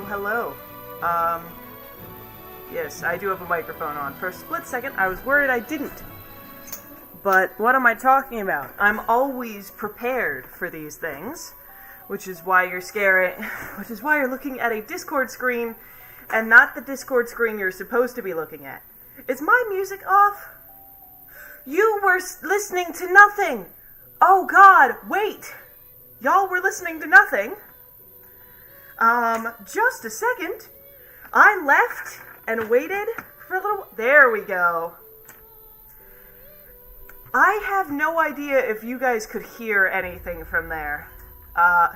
Hello. Yes, I do have a microphone on. For a split second, I was worried I didn't. But what am I talking about? I'm always prepared for these things, which is why you're looking at a Discord screen and not the Discord screen you're supposed to be looking at. Is my music off? You were listening to nothing! Oh god, wait! Y'all were listening to nothing? Just a second. I left and waited for a little... There we go. I have no idea if you guys could hear anything from there.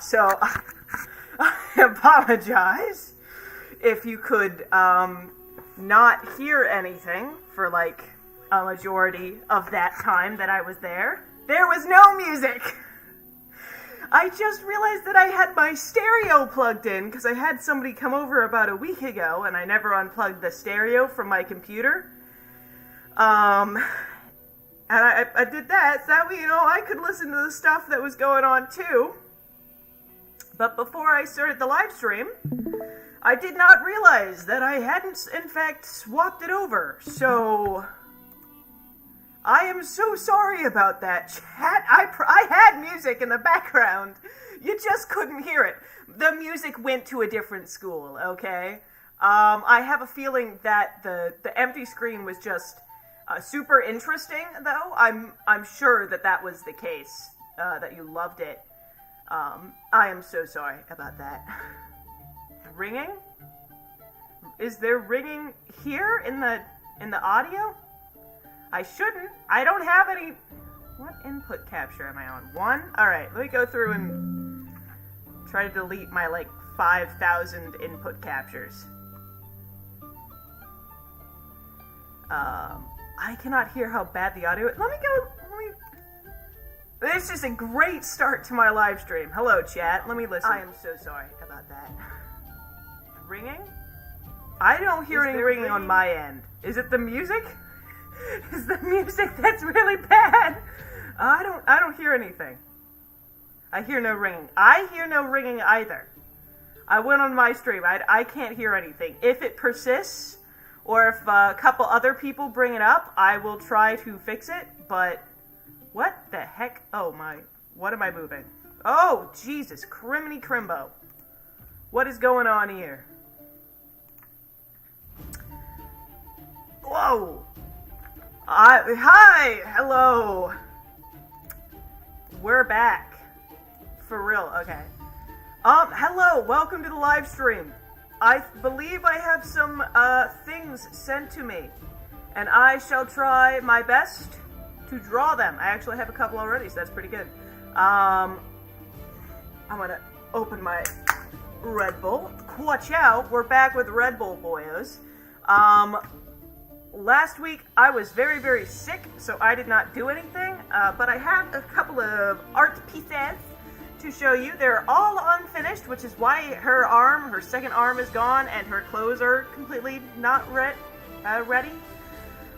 So I apologize if you could, not hear anything for, like, a majority of that time that I was there. There was no music! I just realized that I had my stereo plugged in, because I had somebody come over about a week ago, and I never unplugged the stereo from my computer. And I did that, so that way, I could listen to the stuff that was going on, too. But before I started the live stream, I did not realize that I hadn't, in fact, swapped it over, so... I am so sorry about that, chat. I had music in the background. You just couldn't hear it. The music went to a different school, okay? I have a feeling that the empty screen was just super interesting, though. I'm sure that was the case, that you loved it. I am so sorry about that. Ringing? Is there ringing here in the audio? I shouldn't. I don't have any... What input capture am I on? 1? Alright, let me go through and try to delete my, 5,000 input captures. I cannot hear how bad the audio is. Let me... This is a great start to my live stream. Hello, chat. Let me listen. I am so sorry about that. Ringing? I don't hear any ringing on my end. Is it the music? Is the music that's really bad? I don't hear anything. I hear no ringing. I hear no ringing either. I went on my stream. I can't hear anything. If it persists, or if a couple other people bring it up, I will try to fix it, but... What the heck? Oh my... What am I moving? Oh, Jesus. Criminy Crimbo. What is going on here? Whoa! Hi! Hello! We're back. For real, okay. Hello, welcome to the live stream. I believe I have some, things sent to me. And I shall try my best to draw them. I actually have a couple already, so that's pretty good. I'm gonna open my Red Bull. Watch out, we're back with Red Bull, boyos. Last week, I was very, very sick, so I did not do anything, but I have a couple of art pieces to show you. They're all unfinished, which is why her second arm is gone, and her clothes are completely not ready.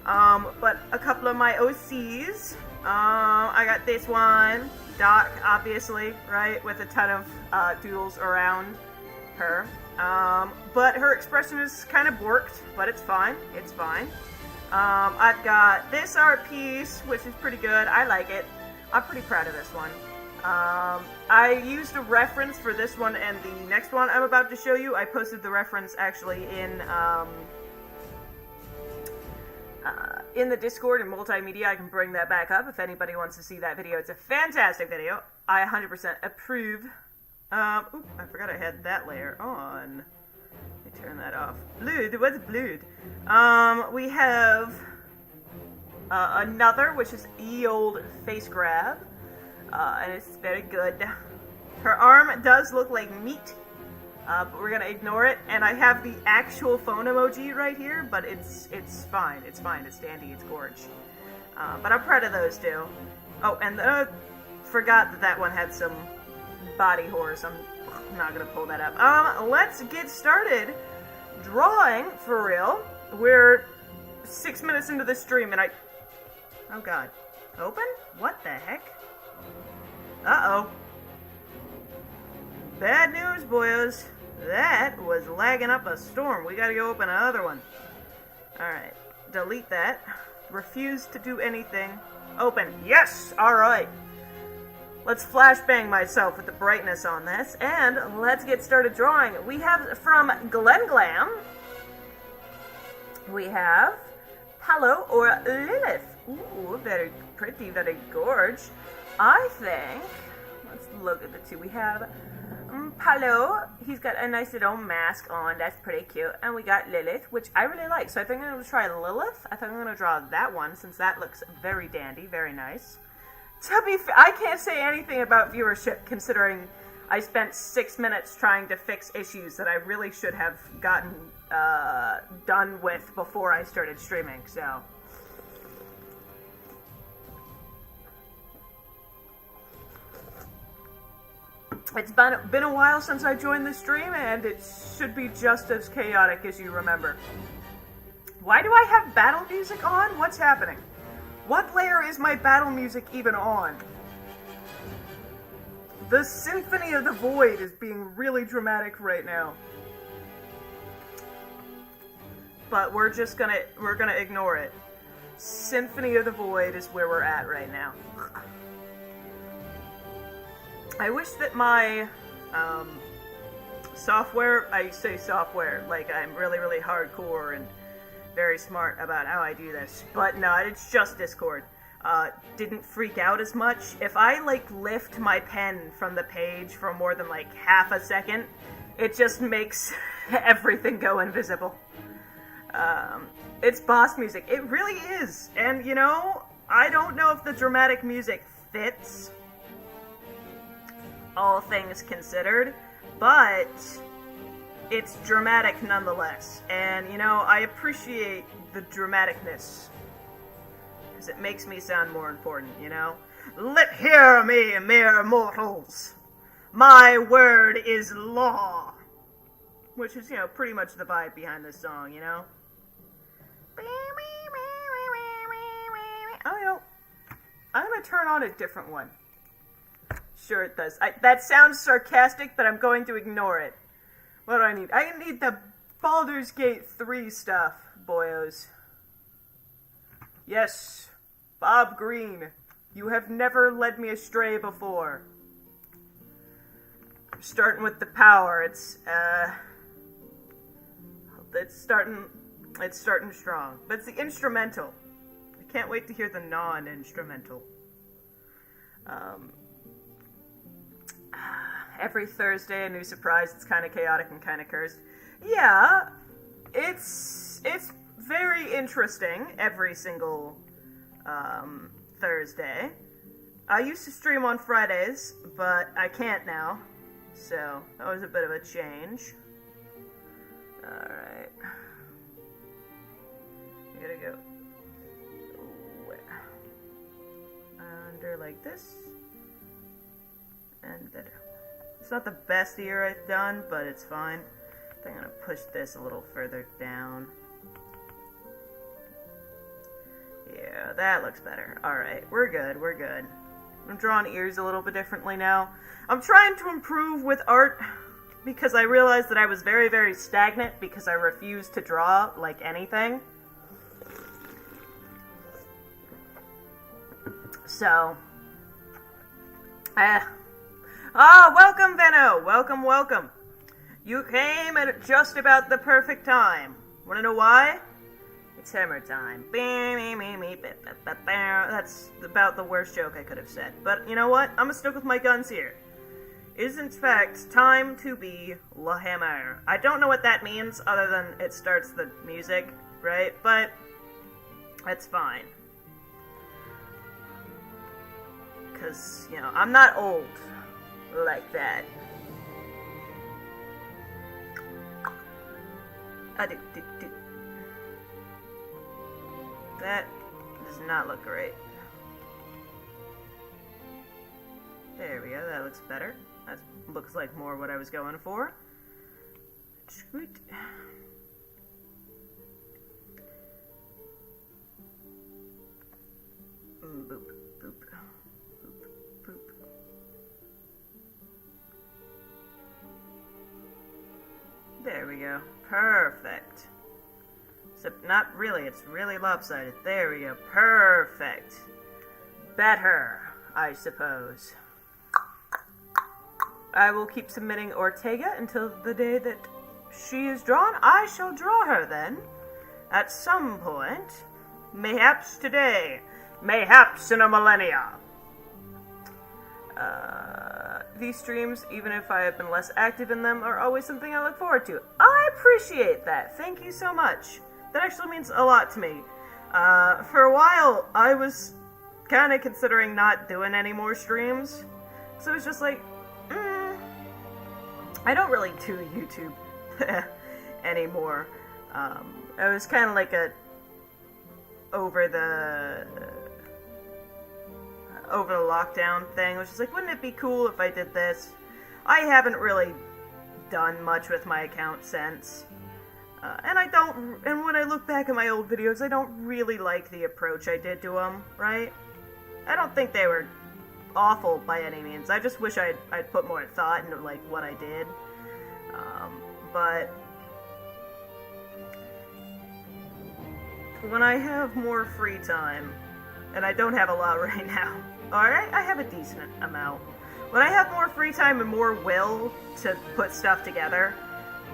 But a couple of my OCs. I got this one, Doc, obviously, right, with a ton of doodles around her. But her expression is kind of borked, but it's fine. It's fine. I've got this art piece, which is pretty good. I like it. I'm pretty proud of this one. I used a reference for this one and the next one I'm about to show you. I posted the reference actually in the Discord and multimedia. I can bring that back up if anybody wants to see that video. It's a fantastic video. I 100% approve. Oop, I forgot I had that layer on. Let me turn that off. Blood, what's blood? We have another, which is ye old face grab. And it's very good. Her arm does look like meat, but we're gonna ignore it. And I have the actual phone emoji right here, but it's fine. It's fine. It's dandy. It's gorge. But I'm proud of those two. Oh, and forgot that that one had some body horror, so I'm not gonna pull that up. Let's get started drawing for real. We're 6 minutes into the stream and oh god. Open? What the heck? Uh-oh. Bad news, boyos. That was lagging up a storm. We gotta go open another one. Alright. Delete that. Refuse to do anything. Open. Yes! Alright. Let's flashbang myself with the brightness on this, and let's get started drawing. We have from Glen Glam, we have Palo or Lilith. Ooh, very pretty, very gorge. I think, let's look at the two. We have Palo, he's got a nice little mask on, that's pretty cute. And we got Lilith, which I really like, so I think I'm going to try Lilith. I think I'm going to draw that one, since that looks very dandy, very nice. To be fair, I can't say anything about viewership, considering I spent 6 minutes trying to fix issues that I really should have gotten done with before I started streaming, so. It's been a while since I joined the stream, and it should be just as chaotic as you remember. Why do I have battle music on? What's happening? What layer is my battle music even on? The Symphony of the Void is being really dramatic right now. But we're gonna ignore it. Symphony of the Void is where we're at right now. I wish that my software, I say software like I'm really, really hardcore and very smart about how I do this, but no, it's just Discord. Didn't freak out as much. If I like lift my pen from the page for more than like half a second, it just makes everything go invisible. It's boss music. It really is. And you know, I don't know if the dramatic music fits, all things considered, but it's dramatic nonetheless, and you know, I appreciate the dramaticness, because it makes me sound more important, you know? Let hear me, mere mortals! My word is law! Which is, you know, pretty much the vibe behind this song, you know? Oh, you know, I'm gonna turn on a different one. Sure it does. That sounds sarcastic, but I'm going to ignore it. What do I need? I need the Baldur's Gate 3 stuff, boyos. Yes, Bob Green, you have never led me astray before. Starting with the power, it's starting strong. But it's the instrumental. I can't wait to hear the non-instrumental. Every Thursday, a new surprise. It's kind of chaotic and kind of cursed. Yeah, it's very interesting every single Thursday. I used to stream on Fridays, but I can't now. So, that was a bit of a change. Alright. I gotta go under like this. And there. It's not the best ear I've done, but it's fine. I think I'm gonna push this a little further down. Yeah, that looks better. Alright, we're good, we're good. I'm drawing ears a little bit differently now. I'm trying to improve with art because I realized that I was very, very stagnant because I refused to draw like anything. So, welcome, Venno! Welcome, welcome. You came at just about the perfect time. Wanna know why? It's hammer time. That's about the worst joke I could have said. But you know what? I'm gonna stick with my guns here. It is in fact time to be La Hammer. I don't know what that means other than it starts the music, right? But that's fine. Because, you know, I'm not old like that. That does not look great. There we go, that looks better. That looks like more what I was going for. Sweet. Boop, boop, boop, boop. There we go. Perfect. Except not really, it's really lopsided. There we go. Perfect. Better, I suppose. I will keep submitting Ortega until the day that she is drawn. I shall draw her then. At some point. Mayhaps today. Mayhaps in a millennia. These streams, even if I have been less active in them, are always something I look forward to. I appreciate that. Thank you so much. That actually means a lot to me. For a while, I was kind of considering not doing any more streams. So it was just like, I don't really do YouTube anymore. It was kind of like a over the lockdown thing. I was just like, wouldn't it be cool if I did this? I haven't really done much with my account since. And when I look back at my old videos, I don't really like the approach I did to them, right? I don't think they were awful by any means. I just wish I'd put more thought into, like, what I did. But when I have more free time, and I don't have a lot right now, alright, I have a decent amount. When I have more free time and more will to put stuff together,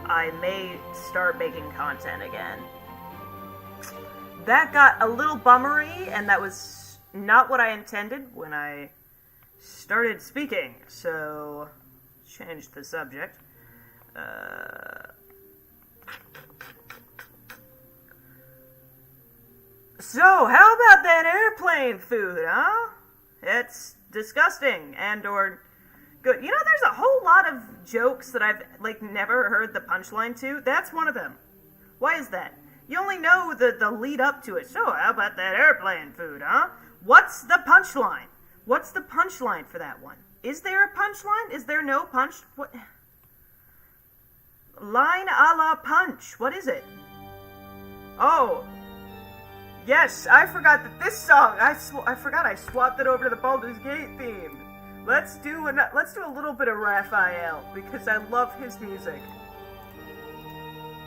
I may start making content again. That got a little bummery, and that was not what I intended when I started speaking, so change the subject. So, how about that airplane food, huh? It's disgusting and/or good. You know, there's a whole lot of jokes that I've, like, never heard the punchline to. That's one of them. Why is that? You only know the lead up to it. So, how about that airplane food, huh? What's the punchline? What's the punchline for that one? Is there a punchline? Is there no punch? What? Line a la punch. What is it? Oh. Yes, I forgot that this song, I forgot I swapped it over to the Baldur's Gate theme. Let's do a little bit of Raphael, because I love his music.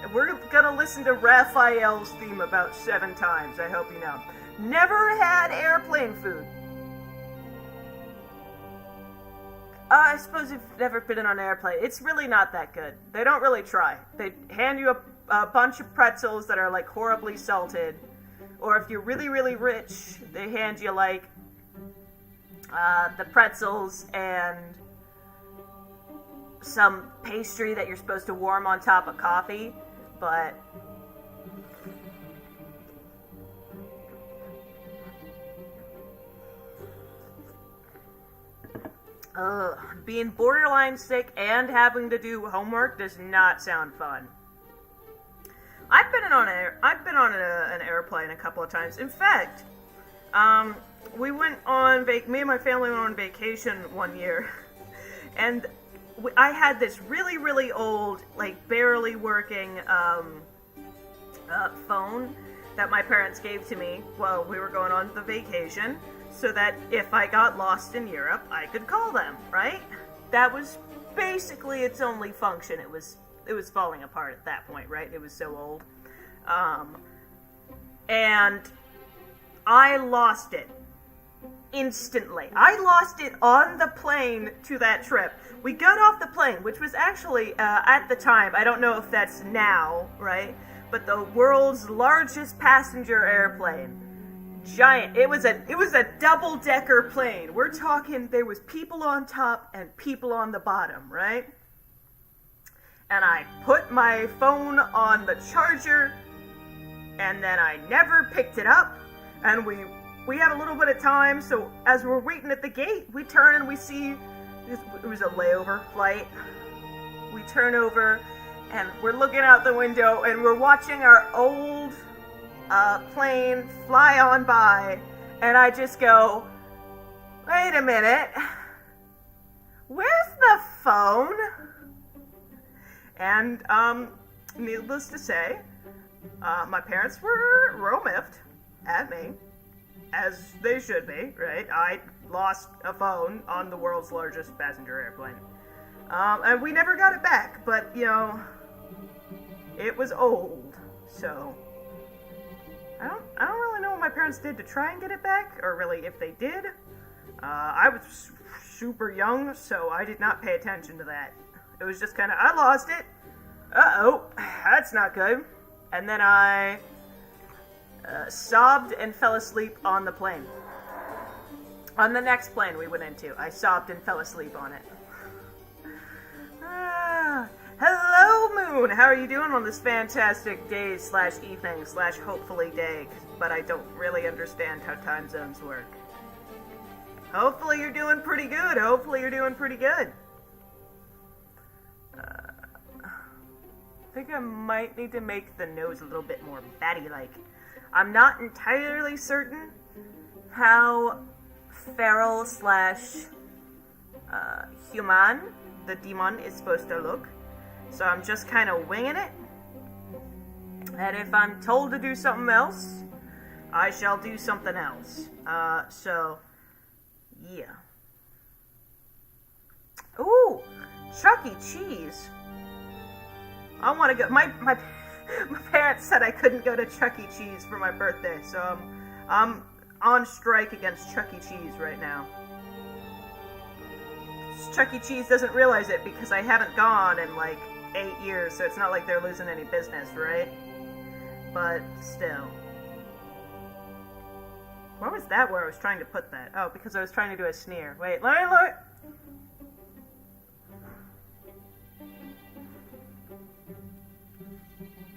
And we're gonna listen to Raphael's theme about 7 times, I hope you know. Never had airplane food. I suppose if you've never been on an airplane, it's really not that good. They don't really try. They hand you a bunch of pretzels that are, like, horribly salted. Or if you're really, really rich, they hand you, like, the pretzels and some pastry that you're supposed to warm on top of coffee, but being borderline sick and having to do homework does not sound fun. I've been on an airplane a couple of times. In fact, we went on me and my family went on vacation one year, and I had this really, really old, like, barely working phone that my parents gave to me while we were going on the vacation, so that if I got lost in Europe, I could call them, right? That was basically its only function. It was falling apart at that point, right? It was so old. And I lost it instantly. I lost it on the plane to that trip. We got off the plane, which was actually, at the time, I don't know if that's now, right? But the world's largest passenger airplane. Giant. It was a double-decker plane. We're talking, there was people on top and people on the bottom, right? And I put my phone on the charger, and then I never picked it up, and we had a little bit of time, so as we're waiting at the gate, we turn and we see, it was a layover flight. We turn over, and we're looking out the window, and we're watching our old plane fly on by, and I just go, wait a minute, where's the phone? And, needless to say, my parents were real-miffed at me, as they should be, right? I lost a phone on the world's largest passenger airplane. And we never got it back, but, you know, it was old, so I don't really know what my parents did to try and get it back, or really if they did. I was super young, so I did not pay attention to that. It was just kind of, I lost it. Uh-oh, that's not good. And then I sobbed and fell asleep on the plane. On the next plane we went into, I sobbed and fell asleep on it. Hello, Moon! How are you doing on this fantastic day / evening / hopefully day? But I don't really understand how time zones work. Hopefully you're doing pretty good. Hopefully you're doing pretty good. I think I might need to make the nose a little bit more batty-like. I'm not entirely certain how feral / human the demon is supposed to look. So I'm just kind of winging it. And if I'm told to do something else, I shall do something else. So, yeah. Ooh, Chuck E. Cheese. I want to go. My parents said I couldn't go to Chuck E. Cheese for my birthday, so I'm on strike against Chuck E. Cheese right now. Chuck E. Cheese doesn't realize it because I haven't gone in like 8 years, so it's not like they're losing any business, right? But still. Where was that where I was trying to put that? Oh, because I was trying to do a sneer. Wait, let me look.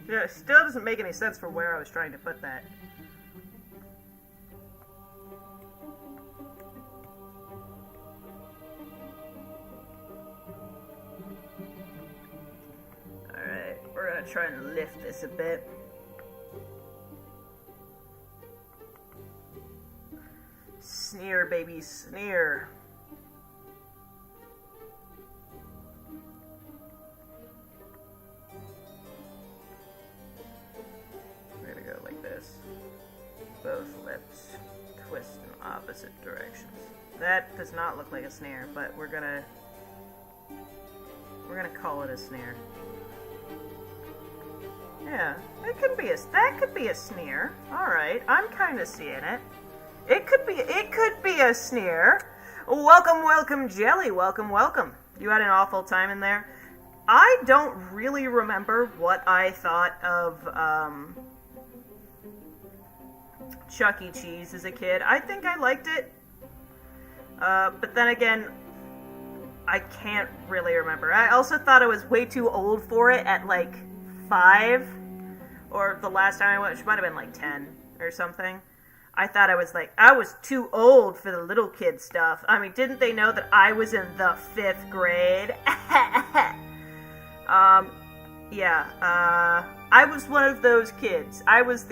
Yeah, it still doesn't make any sense for where I was trying to put that. Alright, we're gonna try and lift this a bit. Sneer, baby, sneer. We're gonna go like this. Both lips twist in opposite directions. That does not look like a sneer, but we're gonna call it a sneer. Yeah, that could be a sneer. All right, I'm kind of seeing it. It could be a sneer. Welcome, Jelly. Welcome. You had an awful time in there. I don't really remember what I thought of Chuck E. Cheese as a kid. I think I liked it. But then again, I can't really remember. I also thought I was way too old for it at like 5. Or the last time I went, which might have been like 10 or something. I thought I was too old for the little kid stuff. I mean, didn't they know that I was in the 5th grade? I was one of those kids. I was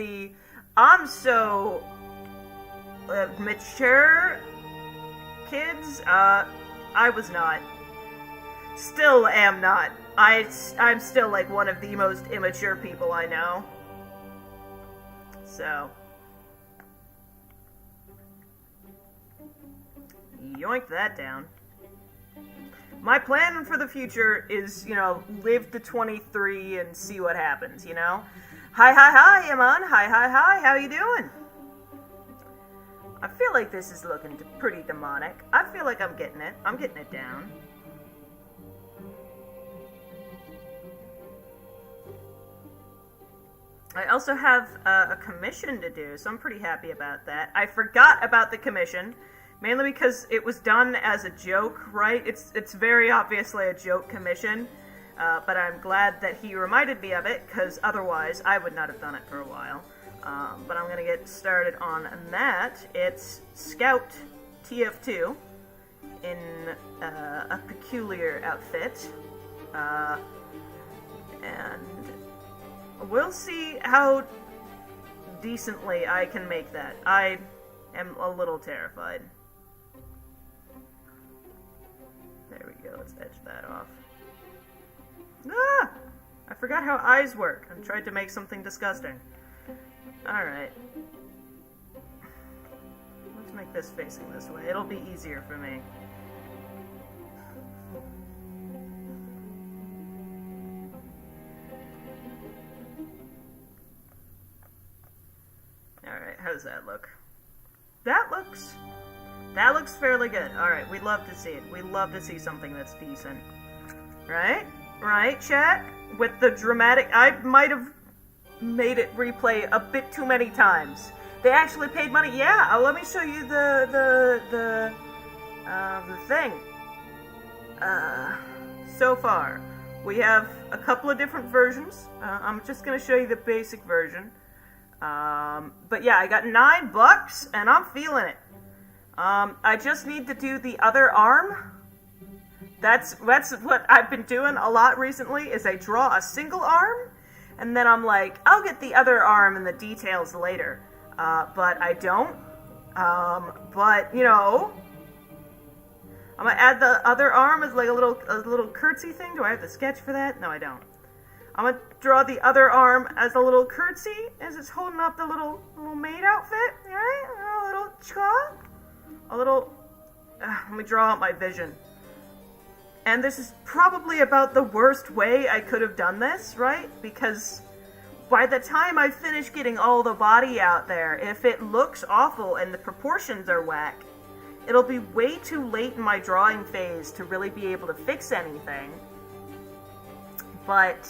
I'm so mature kids. I was not. Still am not. I'm still like one of the most immature people I know. So. Yoink that down. My plan for the future is, live to 23 and see what happens, Hi, Iman. Hi, how you doing? I feel like this is looking pretty demonic. I feel like I'm getting it down. I also have a commission to do, so I'm pretty happy about that. I forgot about the commission. Mainly because it was done as a joke, right? It's very obviously a joke commission, but I'm glad that he reminded me of it, because otherwise I would not have done it for a while. But I'm going to get started on that. It's Scout TF2 in a peculiar outfit, and we'll see how decently I can make that. I am a little terrified. There we Okay, let's edge that off. Ah! I forgot how eyes work and tried to make something disgusting. Alright. Let's make this facing this way. It'll be easier for me. Alright, how does that look? That looks fairly good. Alright, we'd love to see it. We'd love to see something that's decent. Right? Right, chat? With the dramatic... I might have made it replay a bit too many times. They actually paid money. Yeah, let me show you the thing. So far, we have a couple of different versions. I'm just gonna show you the basic version. But yeah, I got $9 and I'm feeling it. I just need to do the other arm. That's what I've been doing a lot recently, is I draw a single arm, and then I'm like, I'll get the other arm and the details later. But I don't. But, you know, I'm gonna add the other arm as like a little curtsy thing. Do I have the sketch for that? No, I don't. I'm gonna draw the other arm as a little curtsy as it's holding up the little maid outfit, right? A little cha. A little... let me draw out my vision. And this is probably about the worst way I could have done this, right? Because by the time I finish getting all the body out there, if it looks awful and the proportions are whack, it'll be way too late in my drawing phase to really be able to fix anything. But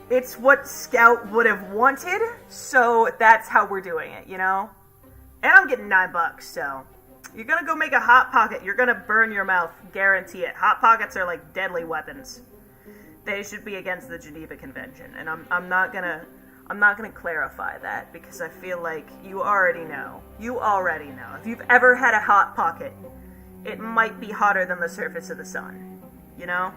it's what Scout would have wanted, so that's how we're doing it, you know? And I'm getting $9, so... You're gonna go make a Hot Pocket, you're gonna burn your mouth, guarantee it. Hot Pockets are like deadly weapons. They should be against the Geneva Convention, and I'm not gonna clarify that, because I feel like you already know. You already know. If you've ever had a Hot Pocket, it might be hotter than the surface of the sun. You know?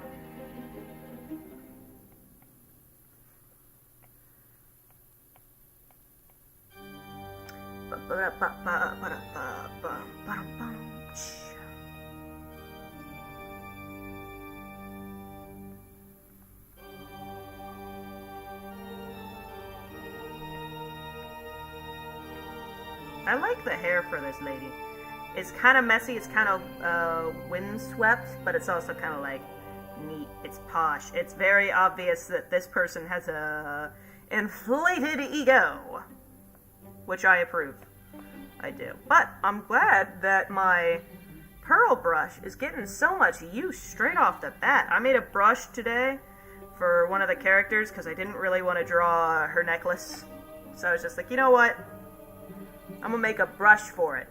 I like the hair for this lady. It's kind of messy, it's kind of windswept, but it's also kind of like neat. It's posh. It's very obvious that this person has a inflated ego, which I approve. I do. But I'm glad that my pearl brush is getting so much use straight off the bat. I made a brush today for one of the characters because I didn't really want to draw her necklace. So I was just like, you know what? I'm gonna make a brush for it.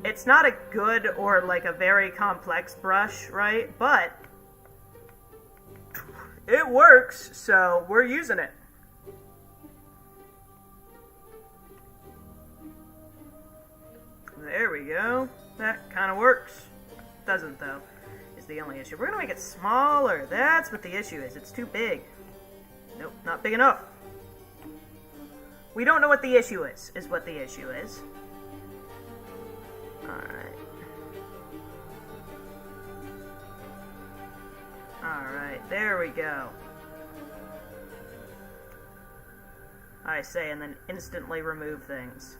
It's not a good or like a very complex brush, right? But it works, so we're using it. There we go. That kind of works. Doesn't, though, is the only issue. We're going to make it smaller. That's what the issue is. It's too big. Nope, not big enough. We don't know what the issue is what the issue is. Alright. Alright, there we go. I say, and then instantly remove things.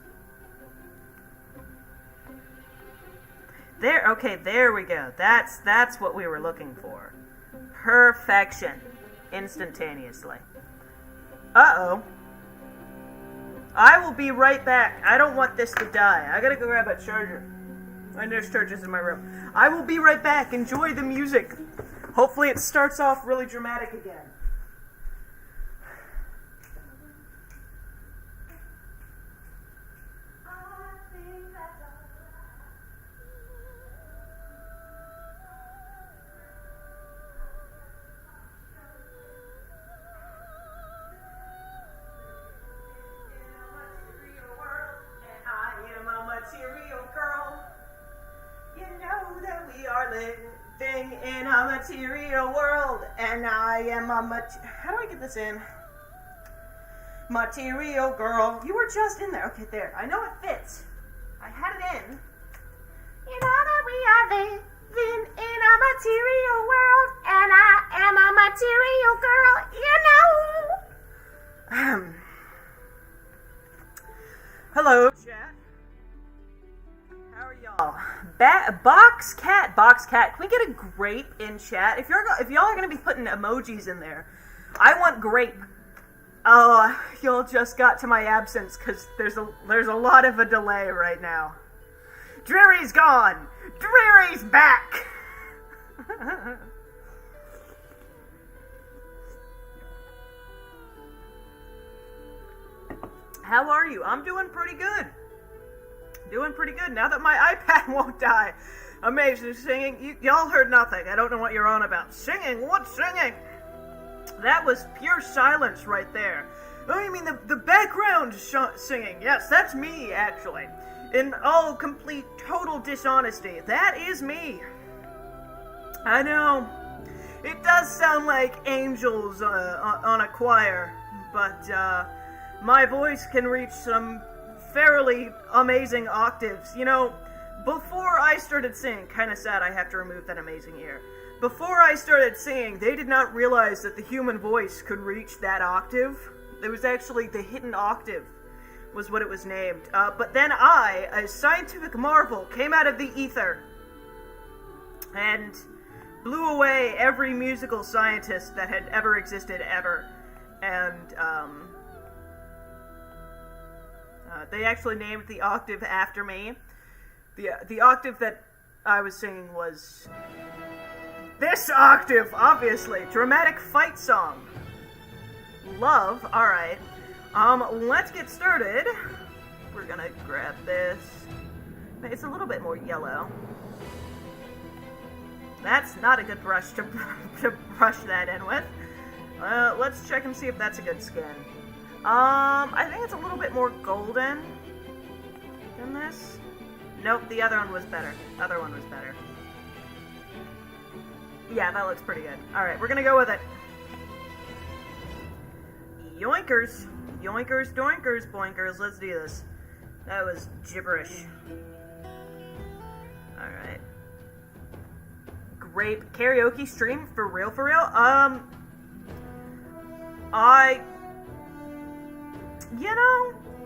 There, okay, there we go. That's what we were looking for. Perfection. Instantaneously. Uh-oh. I will be right back. I don't want this to die. I gotta go grab a charger. My nurse charger's in my room. I will be right back. Enjoy the music. Hopefully it starts off really dramatic again. In a material world, and I am a how do I get this in? Material girl. You were just in there. Okay, there. I know it fits. I had it in. In a reality. living in a material world, and I am a material girl, you know. Hello, chat. How are y'all? Box cat. Can we get a grape in chat? If y'all are gonna be putting emojis in there, I want grape. Oh, y'all just got to my absence because there's a lot of a delay right now. Dreary's gone. Dreary's back. How are you? I'm doing pretty good. Now that my iPad won't die. Amazing singing. Y'all heard nothing. I don't know what you're on about. Singing? What singing? That was pure silence right there. Oh, you mean the background singing? Yes, that's me, actually. In all complete, total dishonesty. That is me. I know. It does sound like angels on a choir, but my voice can reach some fairly amazing octaves. You know, before I started singing, kind of sad I have to remove that amazing ear. Before I started singing, they did not realize that the human voice could reach that octave. It was actually the hidden octave, was what it was named. But then I, a scientific marvel, came out of the ether and blew away every musical scientist that had ever existed ever. And they actually named the octave after me. The octave that I was singing was this octave, obviously. Dramatic fight song. Love. Alright. Let's get started. We're gonna grab this. It's a little bit more yellow. That's not a good brush to brush that in with. Let's check and see if that's a good skin. I think it's a little bit more golden than this. Nope, the other one was better. Yeah, that looks pretty good. Alright, we're gonna go with it. Yoinkers. Yoinkers, doinkers, boinkers. Let's do this. That was gibberish. Alright. Grape karaoke stream? For real? I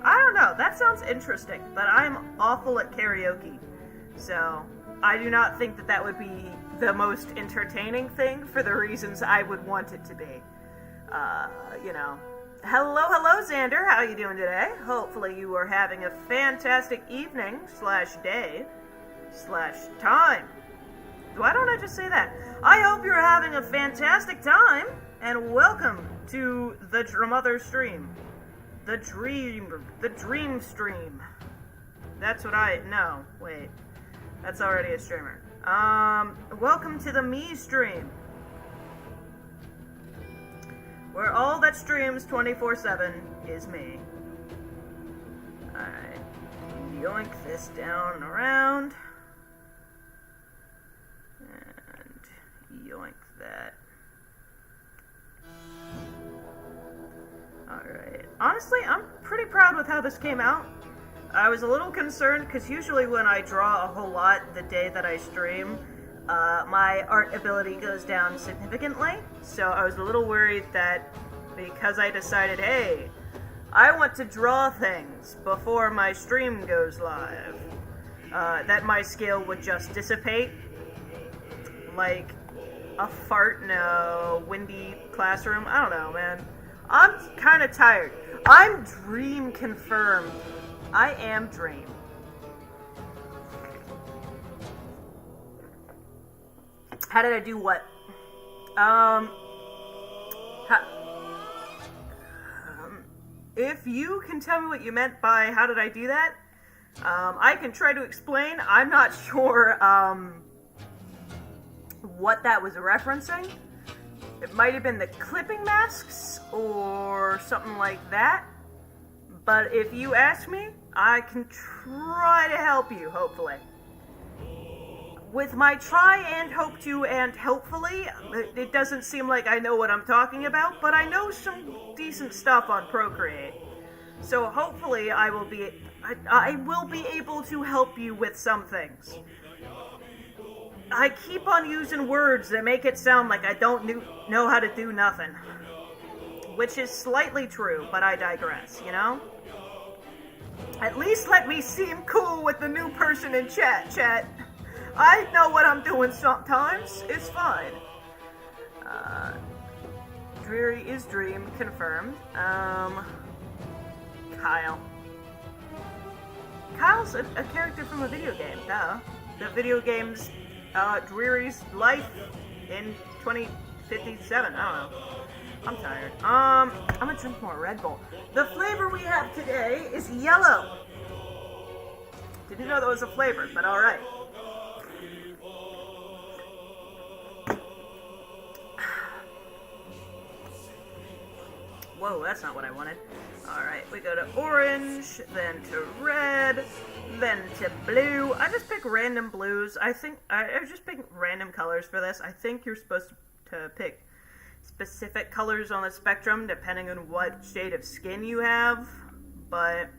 don't know. That sounds interesting, but I'm awful at karaoke. So, I do not think that would be the most entertaining thing for the reasons I would want it to be. Hello, Xander. How are you doing today? Hopefully you are having a fantastic evening /day/time. Why don't I just say that? I hope you're having a fantastic time, and welcome to the Drumother stream. The dream stream. That's what no, wait. That's already a streamer. Welcome to the me stream. Where all that streams 24/7 is me. Alright. Yoink this down and around. And yoink that. Alright. Honestly, I'm pretty proud with how this came out. I was a little concerned because usually when I draw a whole lot the day that I stream, my art ability goes down significantly. So I was a little worried that because I decided, hey, I want to draw things before my stream goes live, that my skill would just dissipate like a fart in a windy classroom. I don't know, man. I'm kind of tired. I'm dream confirmed. I am dream. How did I do what? If you can tell me what you meant by how did I do that, I can try to explain. I'm not sure, what that was referencing. It might have been the clipping masks or something like that. But if you ask me, I can try to help you, hopefully. With my try and hope to and hopefully, it doesn't seem like I know what I'm talking about, but I know some decent stuff on Procreate. So hopefully I will be able to help you with some things. I keep on using words that make it sound like I don't know how to do nothing. Which is slightly true, but I digress, you know? At least let me seem cool with the new person in chat. I know what I'm doing sometimes. It's fine. Dreary is Dream, confirmed. Kyle. Kyle's a character from a video game, duh. The video game's, Dreary's life in 2057, I don't know. I'm tired. I'm gonna drink more Red Bull. The flavor we have today is yellow. Didn't know that was a flavor, but alright. Whoa, that's not what I wanted. Alright, we go to orange, then to red, then to blue. I just pick random blues. I just pick random colors for this. I think you're supposed to pick specific colors on the spectrum depending on what shade of skin you have, but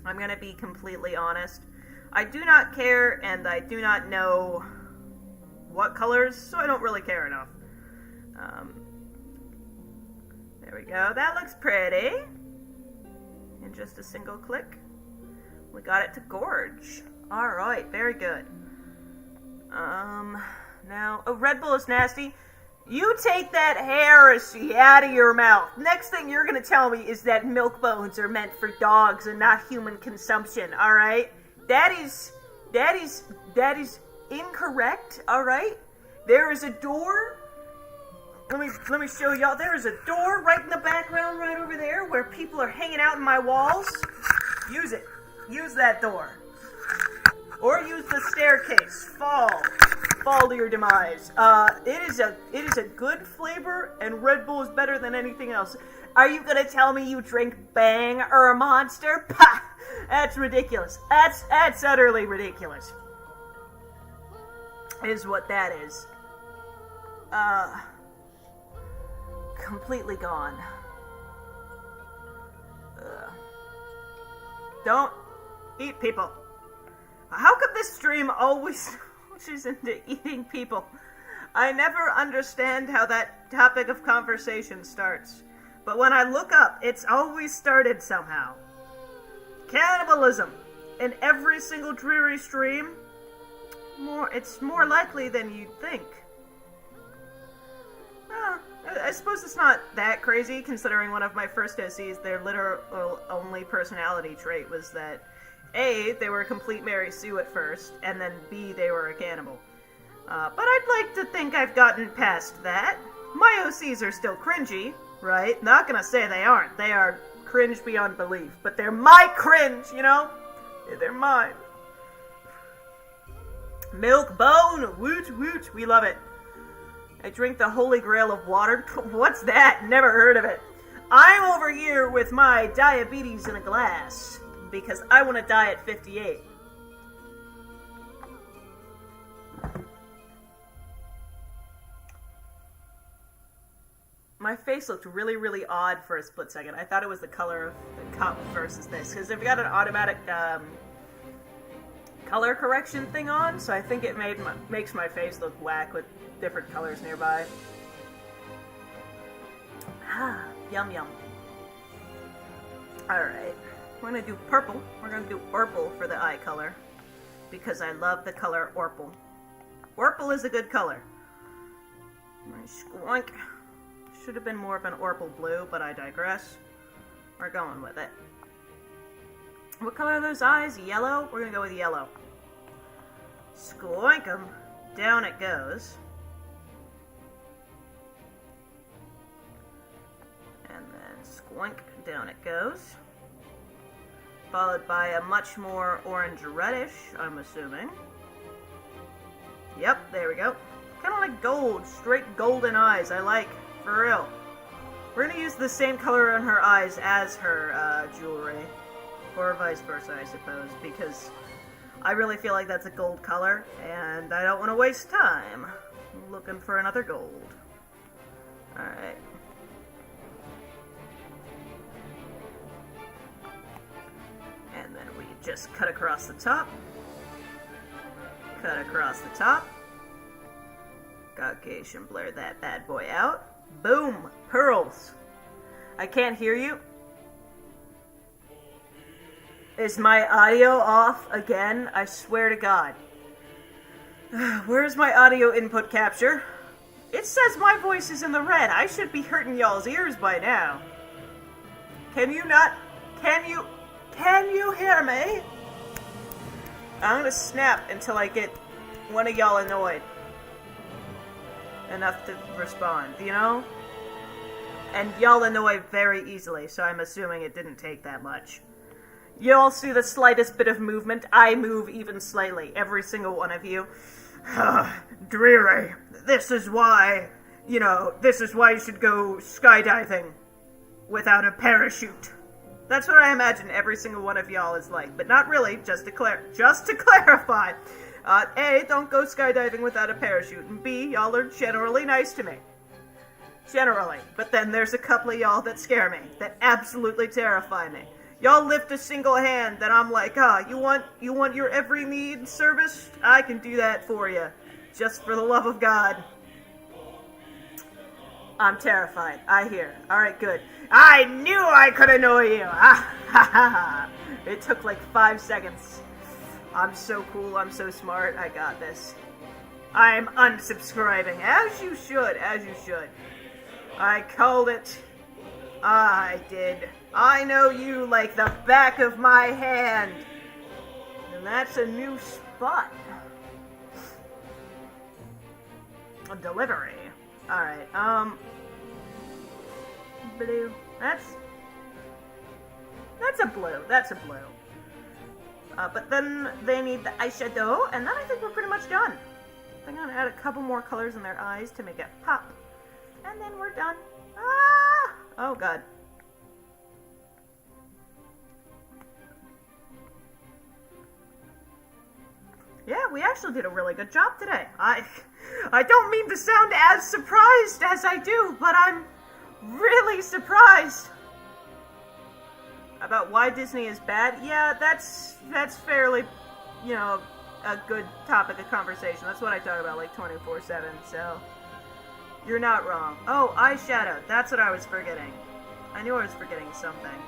I'm gonna be completely honest. I do not care, and I do not know what colors, so I don't really care enough. There we go. That looks pretty. In just a single click, we got it to gorge. Alright, very good. Now, Red Bull is nasty. You take that heresy out of your mouth. Next thing you're gonna tell me is that milk bones are meant for dogs and not human consumption, alright? That is incorrect, alright? There is a door. Let me show y'all. There is a door right in the background right over there where people are hanging out in my walls. Use it. Use that door. Or use the staircase. Fall to your demise. It is a good flavor, and Red Bull is better than anything else. Are you gonna tell me you drink Bang or a Monster? Pah! That's ridiculous. That's utterly ridiculous. Is what that is. Completely gone. Don't eat people. How come this stream always pushes into eating people? I never understand how that topic of conversation starts. But when I look up, it's always started somehow. Cannibalism. In every single Dreary stream, it's more likely than you'd think. I suppose it's not that crazy, considering one of my first OCs, their literal only personality trait was that A, they were a complete Mary Sue at first, and then B, they were a cannibal. But I'd like to think I've gotten past that. My OCs are still cringy, right? Not gonna say they aren't. They are cringe beyond belief, but they're my cringe, you know? They're mine. Milk bone, woot woot, we love it. I drink the holy grail of water. What's that? Never heard of it. I'm over here with my diabetes in a glass because I want to die at 58. My face looked really, really odd for a split second. I thought it was the color of the cup versus this, because they've got an automatic color correction thing on, so I think it makes my face look whack with different colors nearby. Ah, yum yum. Alright, we're gonna do purple. We're gonna do Orpal for the eye color, because I love the color Orpal. Orpal is a good color. Squonk. Should have been more of an Orpal blue, but I digress. We're going with it. What color are those eyes? Yellow? We're gonna go with yellow. Squonk 'em. Down it goes. And then squonk, down it goes. Followed by a much more orange-reddish, I'm assuming. Yep, there we go. Kind of like gold, straight golden eyes, I like. For real. We're gonna use the same color on her eyes as her jewelry. Or vice versa, I suppose, because I really feel like that's a gold color, and I don't want to waste time looking for another gold. Alright. And then we just cut across the top. cut across the top. Caucasian blur that bad boy out. Boom! Pearls! I can't hear you. Is my audio off again? I swear to God. Where's my audio input capture? It says my voice is in the red. I should be hurting y'all's ears by now. Can you hear me? I'm gonna snap until I get one of y'all annoyed enough to respond, you know? And y'all annoy very easily, so I'm assuming it didn't take that much. Y'all see the slightest bit of movement, I move even slightly, every single one of you. Dreary. This is why you should go skydiving without a parachute. That's what I imagine every single one of y'all is like, but not really, just to clarify. A, don't go skydiving without a parachute, and B, y'all are generally nice to me. Generally. But then there's a couple of y'all that scare me, that absolutely terrify me. Y'all lift a single hand, then I'm like, you want your every need service? I can do that for you. Just for the love of God. I'm terrified. I hear. Alright, good. I knew I could annoy you! Ah, ha, ha, ha. It took like 5 seconds. I'm so cool, I'm so smart, I got this. I'm unsubscribing, as you should. I called it. I did. I know you like the back of my hand. And that's a new spot. A delivery. Alright, blue. That's a blue. But then they need the eyeshadow, and then I think we're pretty much done. I'm gonna add a couple more colors in their eyes to make it pop. And then we're done. Ah! Oh, God. Yeah, we actually did a really good job today. I don't mean to sound as surprised as I do, but I'm really surprised. About why Disney is bad? Yeah, that's fairly, a good topic of conversation. That's what I talk about, like, 24/7, so you're not wrong. Oh, eyeshadow. That's what I was forgetting. I knew I was forgetting something,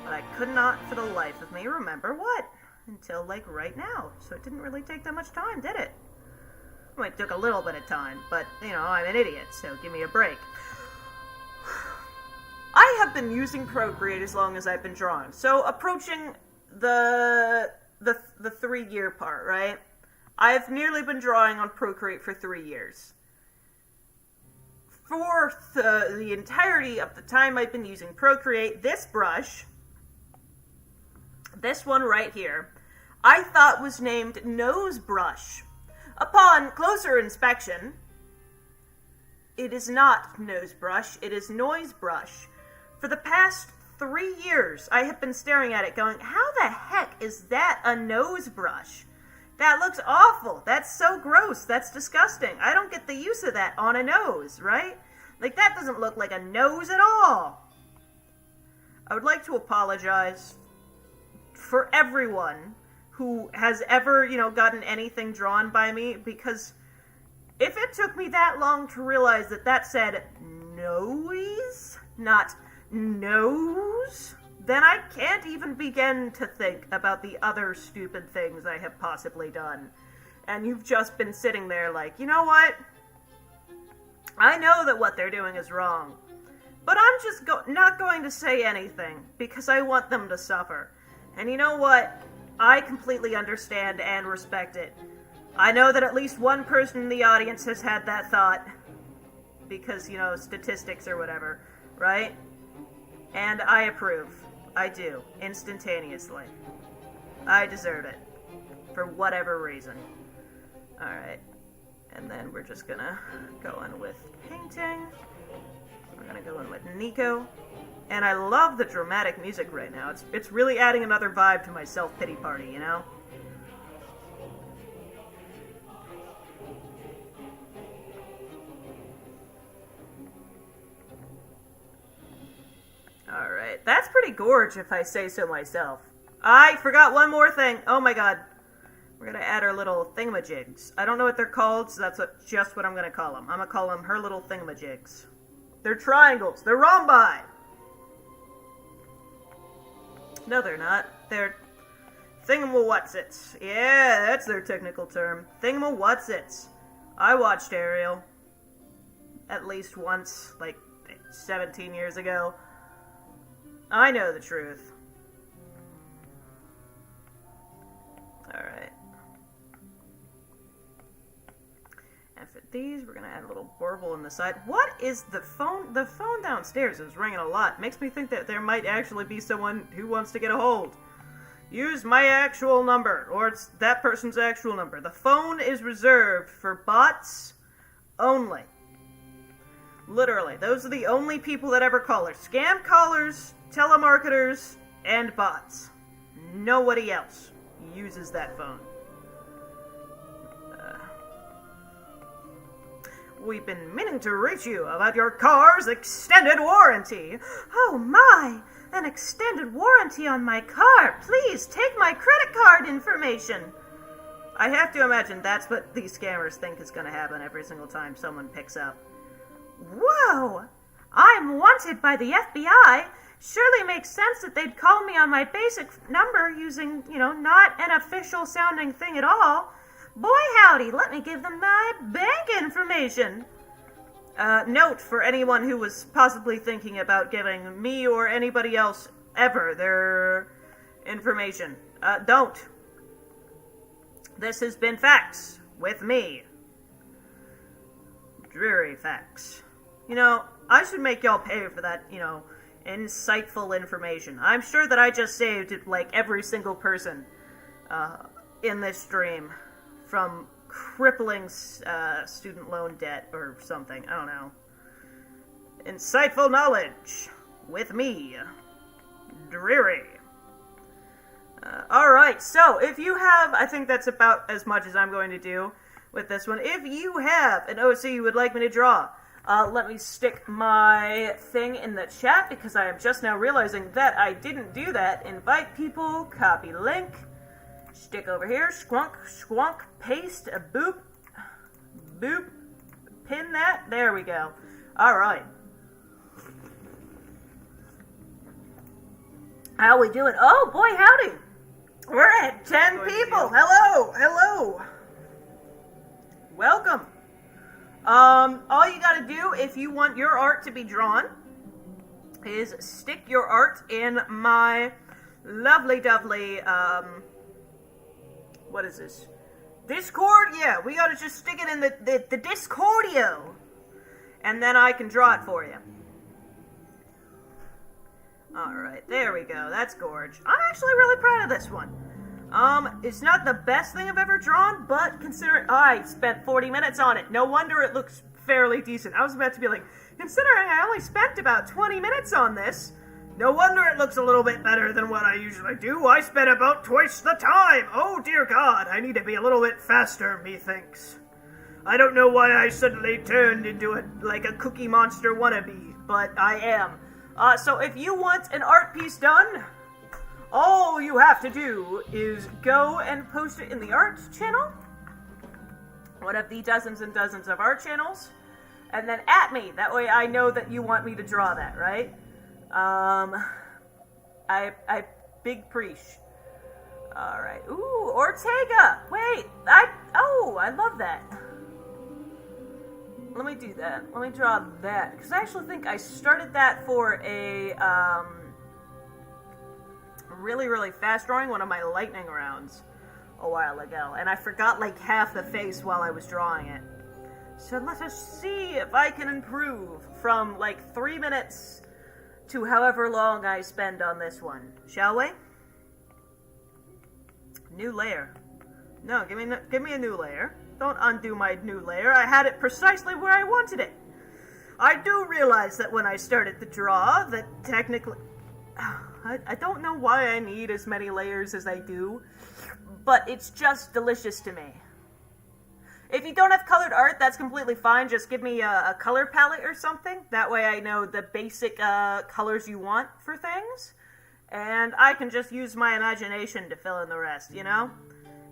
but I could not for the life of me remember what. Until, like, right now. So it didn't really take that much time, did it? Well, it took a little bit of time, but, I'm an idiot, so give me a break. I have been using Procreate as long as I've been drawing. So, approaching the 3-year part, right? I've nearly been drawing on Procreate for 3 years. For the entirety of the time I've been using Procreate, this brush, this one right here, I thought was named Nose Brush. Upon closer inspection, it is not Nose Brush, it is Noise Brush. For the past 3 years, I have been staring at it going, how the heck is that a nose brush? That looks awful. That's so gross. That's disgusting. I don't get the use of that on a nose, right? Like, that doesn't look like a nose at all. I would like to apologize for everyone who has ever, gotten anything drawn by me, because if it took me that long to realize that said noise, not nose, then I can't even begin to think about the other stupid things I have possibly done. And you've just been sitting there like, you know what? I know that what they're doing is wrong, but I'm just not going to say anything, because I want them to suffer. And you know what? I completely understand and respect it. I know that at least one person in the audience has had that thought, because, statistics or whatever, right? And I approve. I do. Instantaneously. I deserve it. For whatever reason. Alright. And then we're just gonna go in with painting. We're gonna go in with Nico. And I love the dramatic music right now. It's really adding another vibe to my self-pity party, Alright, that's pretty gorge if I say so myself. I forgot one more thing. Oh my god. We're gonna add her little thingamajigs. I don't know what they're called, so that's just what I'm gonna call them. I'm gonna call them her little thingamajigs. They're triangles. They're rhombi. No, they're not. They're thingamawhatsits. Yeah, that's their technical term. Thingamawhatsits. I watched Ariel. At least once, like 17 years ago. I know the truth. Alright. And for these, we're gonna add a little burble on the side. What is the phone? The phone downstairs is ringing a lot. Makes me think that there might actually be someone who wants to get a hold. Use my actual number, or it's that person's actual number. The phone is reserved for bots only. Literally, those are the only people that ever call her. Scam callers, telemarketers, and bots. Nobody else uses that phone. We've been meaning to reach you about your car's extended warranty. Oh my! An extended warranty on my car! Please take my credit card information! I have to imagine that's what these scammers think is going to happen every single time someone picks up. Whoa! I'm wanted by the FBI! Surely makes sense that they'd call me on my basic number using, not an official sounding thing at all. Boy howdy, let me give them my bank information. Note for anyone who was possibly thinking about giving me or anybody else ever their information. Don't. This has been Facts with me. Dreary Facts. I should make y'all pay for that, insightful information. I'm sure that I just saved, every single person in this stream from crippling student loan debt or something. I don't know. Insightful knowledge with me, Dreary. Alright, so if you have, I think that's about as much as I'm going to do with this one. If you have an OC you would like me to draw, let me stick my thing in the chat because I am just now realizing that I didn't do that. Invite people, copy link, stick over here, squonk, squonk, paste, a boop, boop, pin that, there we go. Alright. How we doing? Oh, boy, howdy! We're at 10 people! Hello! Hello! Welcome! All you gotta do if you want your art to be drawn is stick your art in my lovely, what is this? Discord? Yeah, we gotta just stick it in the Discordio. And then I can draw it for you. Alright, there we go. That's gorge. I'm actually really proud of this one. It's not the best thing I've ever drawn, but considering I spent 40 minutes on it, no wonder it looks fairly decent. I was about to be like, considering I only spent about 20 minutes on this, no wonder it looks a little bit better than what I usually do. I spent about twice the time. Oh, dear God, I need to be a little bit faster, methinks. I don't know why I suddenly turned into a Cookie Monster wannabe, but I am. So if you want an art piece done, all you have to do is go and post it in the arts channel, one of the dozens and dozens of art channels, and then at me. That way I know that you want me to draw that, right? I big preach. Alright. Ooh, Ortega! Wait, I love that. Let me do that. Let me draw that. Because I actually think I started that for a, really, really fast drawing, one of my lightning rounds a while ago. And I forgot, half the face while I was drawing it. So let us see if I can improve from, 3 minutes to however long I spend on this one. Shall we? New layer. No, give me a new layer. Don't undo my new layer. I had it precisely where I wanted it. I do realize that when I started to draw, that technically... I don't know why I need as many layers as I do, but it's just delicious to me. If you don't have colored art, that's completely fine. Just give me a color palette or something. That way I know the basic colors you want for things. And I can just use my imagination to fill in the rest,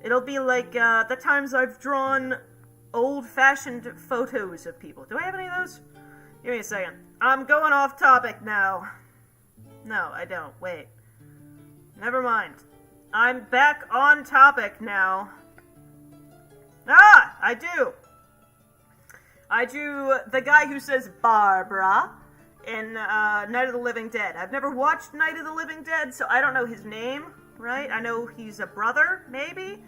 It'll be like, the times I've drawn old-fashioned photos of people. Do I have any of those? Give me a second. I'm going off topic now. No, I don't. Wait. Never mind. I'm back on topic now. Ah! I do! I do the guy who says Barbara in Night of the Living Dead. I've never watched Night of the Living Dead, so I don't know his name, right? I know he's a brother, maybe?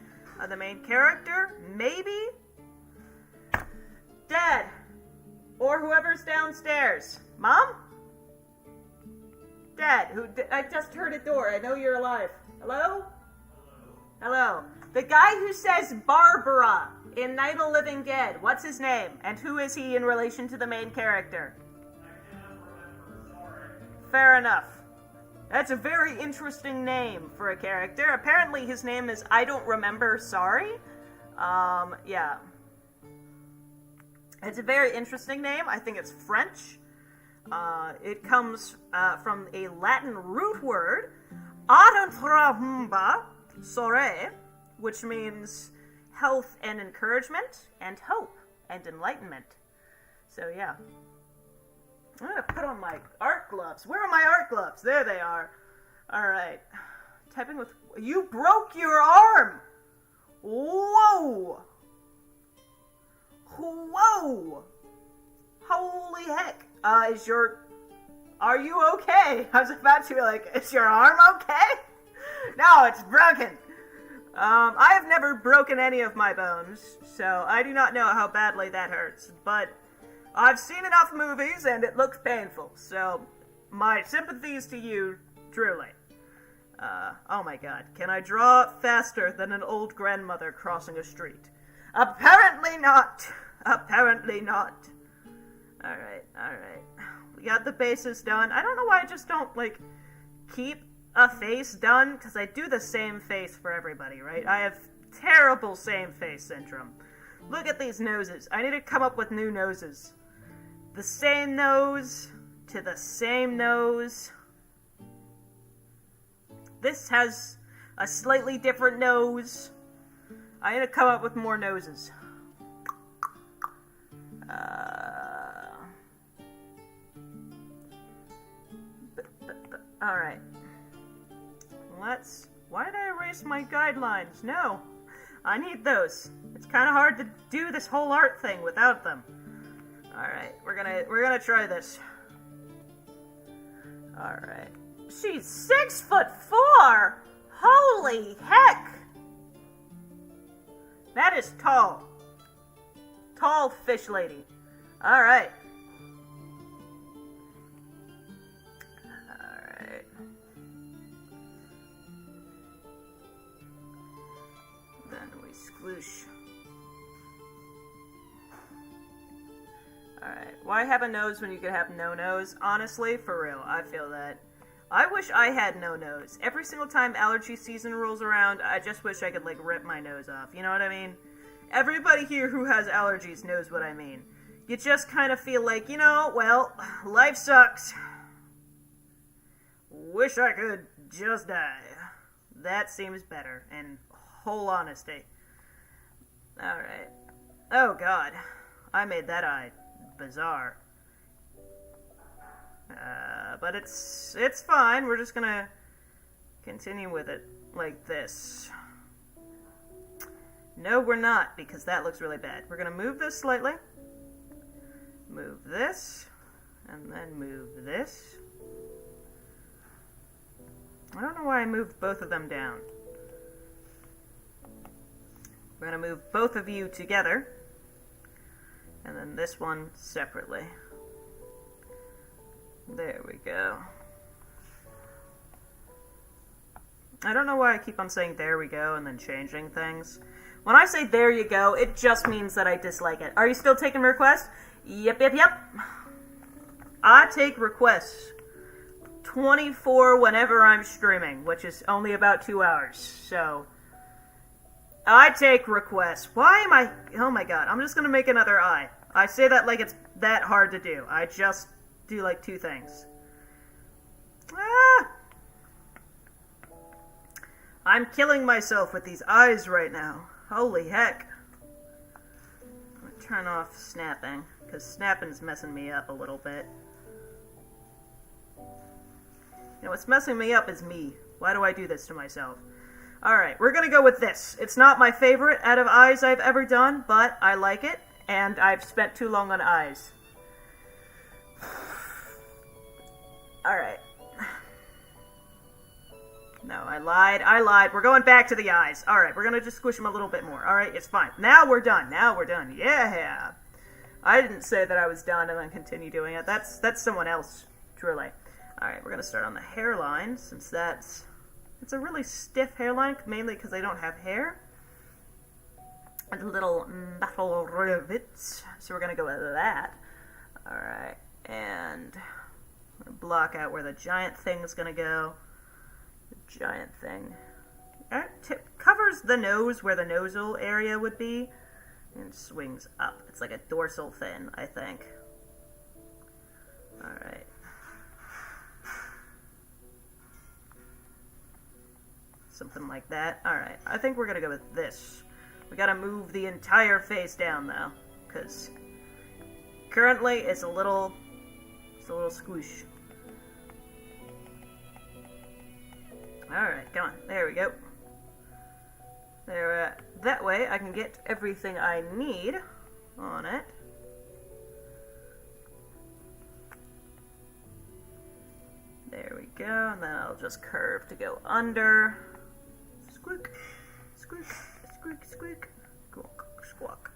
The main character, maybe? Dad! Or whoever's downstairs. Mom? Dad, I just heard a door. I know you're alive. Hello? Hello. The guy who says Barbara in Night of the Living Dead, what's his name? And who is he in relation to the main character? I cannot remember, sorry. Fair enough. That's a very interesting name for a character. Apparently his name is I Don't Remember, Sorry. Yeah. It's a very interesting name. I think it's French. It comes from a Latin root word, adentramba sore, which means health and encouragement, and hope and enlightenment. So yeah. I'm gonna put on my art gloves. Where are my art gloves? There they are. Alright. Typing with... You broke your arm! Whoa! Whoa! Holy heck. Are you okay? I was about to be like, is your arm okay? No, it's broken. I have never broken any of my bones, so I do not know how badly that hurts, but I've seen enough movies and it looks painful, so my sympathies to you, truly. Oh my god, can I draw faster than an old grandmother crossing a street? Apparently not. Apparently not. Alright. We got the bases done. I don't know why I just don't, keep a face done, because I do the same face for everybody, right? I have terrible same face syndrome. Look at these noses. I need to come up with new noses. The same nose to the same nose. This has a slightly different nose. I need to come up with more noses. Alright. Why did I erase my guidelines? No. I need those. It's kind of hard to do this whole art thing without them. Alright, we're gonna try this. Alright. She's 6'4"! Holy heck! That is tall. Tall fish lady. Alright. Alright. Then we squoosh. Alright. Why have a nose when you could have no nose? Honestly, for real, I feel that. I wish I had no nose. Every single time allergy season rolls around, I just wish I could, rip my nose off. You know what I mean? Everybody here who has allergies knows what I mean. You just kind of feel like, well, life sucks. Wish I could just die. That seems better, in whole honesty. Alright. Oh god. I made that eye bizarre. But it's fine. We're just gonna continue with it like this. No, we're not, because that looks really bad. We're gonna move this slightly. Move this. And then move this. I don't know why I moved both of them down. We're gonna move both of you together. And then this one separately. There we go. I don't know why I keep on saying there we go and then changing things. When I say there you go, it just means that I dislike it. Are you still taking requests? Yep. I take requests 24 whenever I'm streaming, which is only about 2 hours. So, I take requests. Why am I... Oh my god, I'm just gonna make another eye. I say that like it's that hard to do. I just do 2 things. I I'm killing myself with these eyes right now. Holy heck. I'm gonna turn off snapping, because snapping's messing me up a little bit. You know, what's messing me up is me. Why do I do this to myself? Alright, we're gonna go with this. It's not my favorite out of eyes I've ever done, but I like it, and I've spent too long on eyes. Alright. No, I lied. We're going back to the eyes. Alright, we're gonna just squish them a little bit more. Alright, it's fine. Now we're done. Yeah! I didn't say that I was done and then continue doing it. That's someone else, truly. Alright, we're gonna start on the hairline, since it's a really stiff hairline, mainly because I don't have hair. And little metal rivets. So we're gonna go with that. Alright, and I'm gonna block out where the giant thing's gonna go. The giant thing. Covers the nose where the nosal area would be, and swings up. It's like a dorsal fin, I think. Alright. Something like that. Alright, I think we're gonna go with this. We gotta move the entire face down, though, because currently it's a little squish. Alright, come on. There we go. There, that way I can get everything I need on it. There we go, and then I'll just curve to go under. Squeak, squeak, squeak, squeak, squawk, squawk.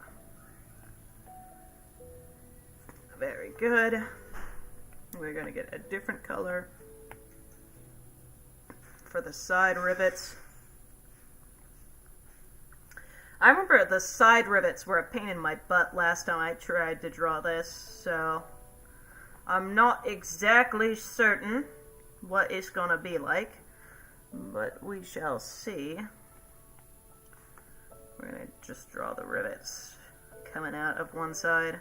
Very good. We're gonna get a different color for the side rivets. I remember the side rivets were a pain in my butt last time I tried to draw this, so I'm not exactly certain what it's gonna be like, but we shall see. We're gonna just draw the rivets coming out of one side.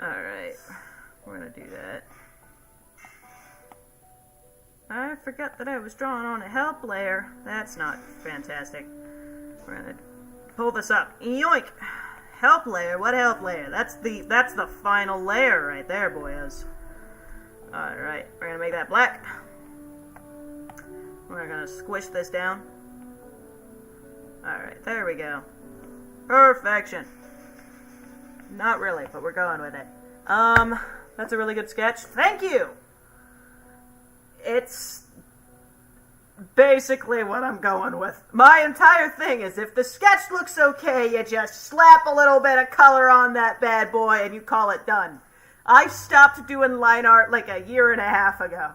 Alright, we're gonna do that. I forgot that I was drawing on a help layer. That's not fantastic. We're gonna pull this up. Yoink! Help layer? What help layer? That's the final layer right there, boyos. Alright, we're gonna make that black. We're gonna squish this down. Alright, there we go. Perfection. Not really, but we're going with it. That's a really good sketch. Thank you! It's basically what I'm going with. My entire thing is, if the sketch looks okay, you just slap a little bit of color on that bad boy and you call it done. I stopped doing line art like a year and a half ago.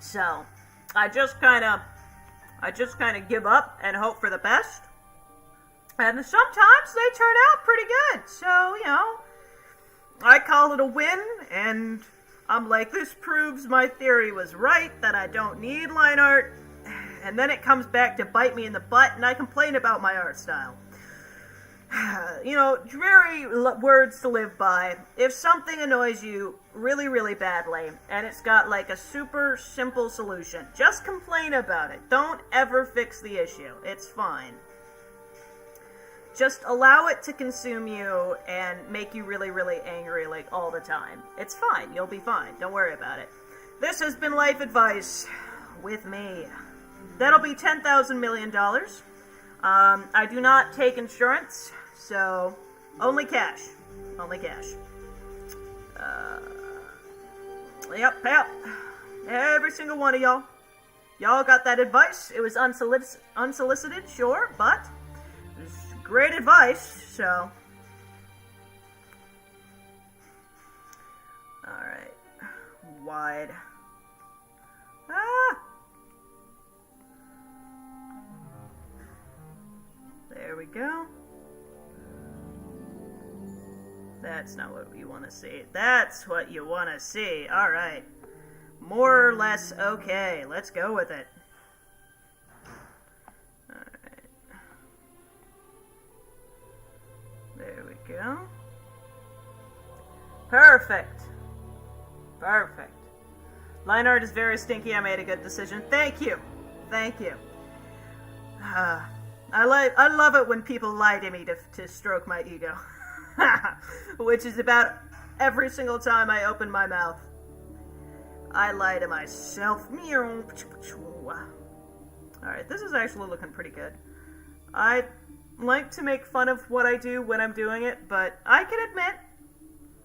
So, I just kind of give up and hope for the best. And sometimes they turn out pretty good. So, you know, I call it a win, and I'm like, this proves my theory was right, that I don't need line art. And then it comes back to bite me in the butt, and I complain about my art style. You know, dreary words to live by. If something annoys you really, really badly, and it's got like a super simple solution, just complain about it. Don't ever fix the issue. It's fine. Just allow it to consume you and make you really, really angry like all the time. It's fine. You'll be fine. Don't worry about it. This has been Life Advice with me. That'll be $10,000 million. I do not take insurance, so only cash. Only cash. Yep. Every single one of y'all. Y'all got that advice. It was unsolicited, sure, but it was great advice, so. Alright. Wide. There we go. That's not what you want to see. That's what you want to see. Alright. More or less okay. Let's go with it. Alright. There we go. Perfect. Perfect. Line art is very stinky. I made a good decision. Thank you. Thank you. I love it when people lie to me to stroke my ego. Which is about every single time I open my mouth. I lie to myself. Alright, this is actually looking pretty good. I like to make fun of what I do when I'm doing it, but I can admit,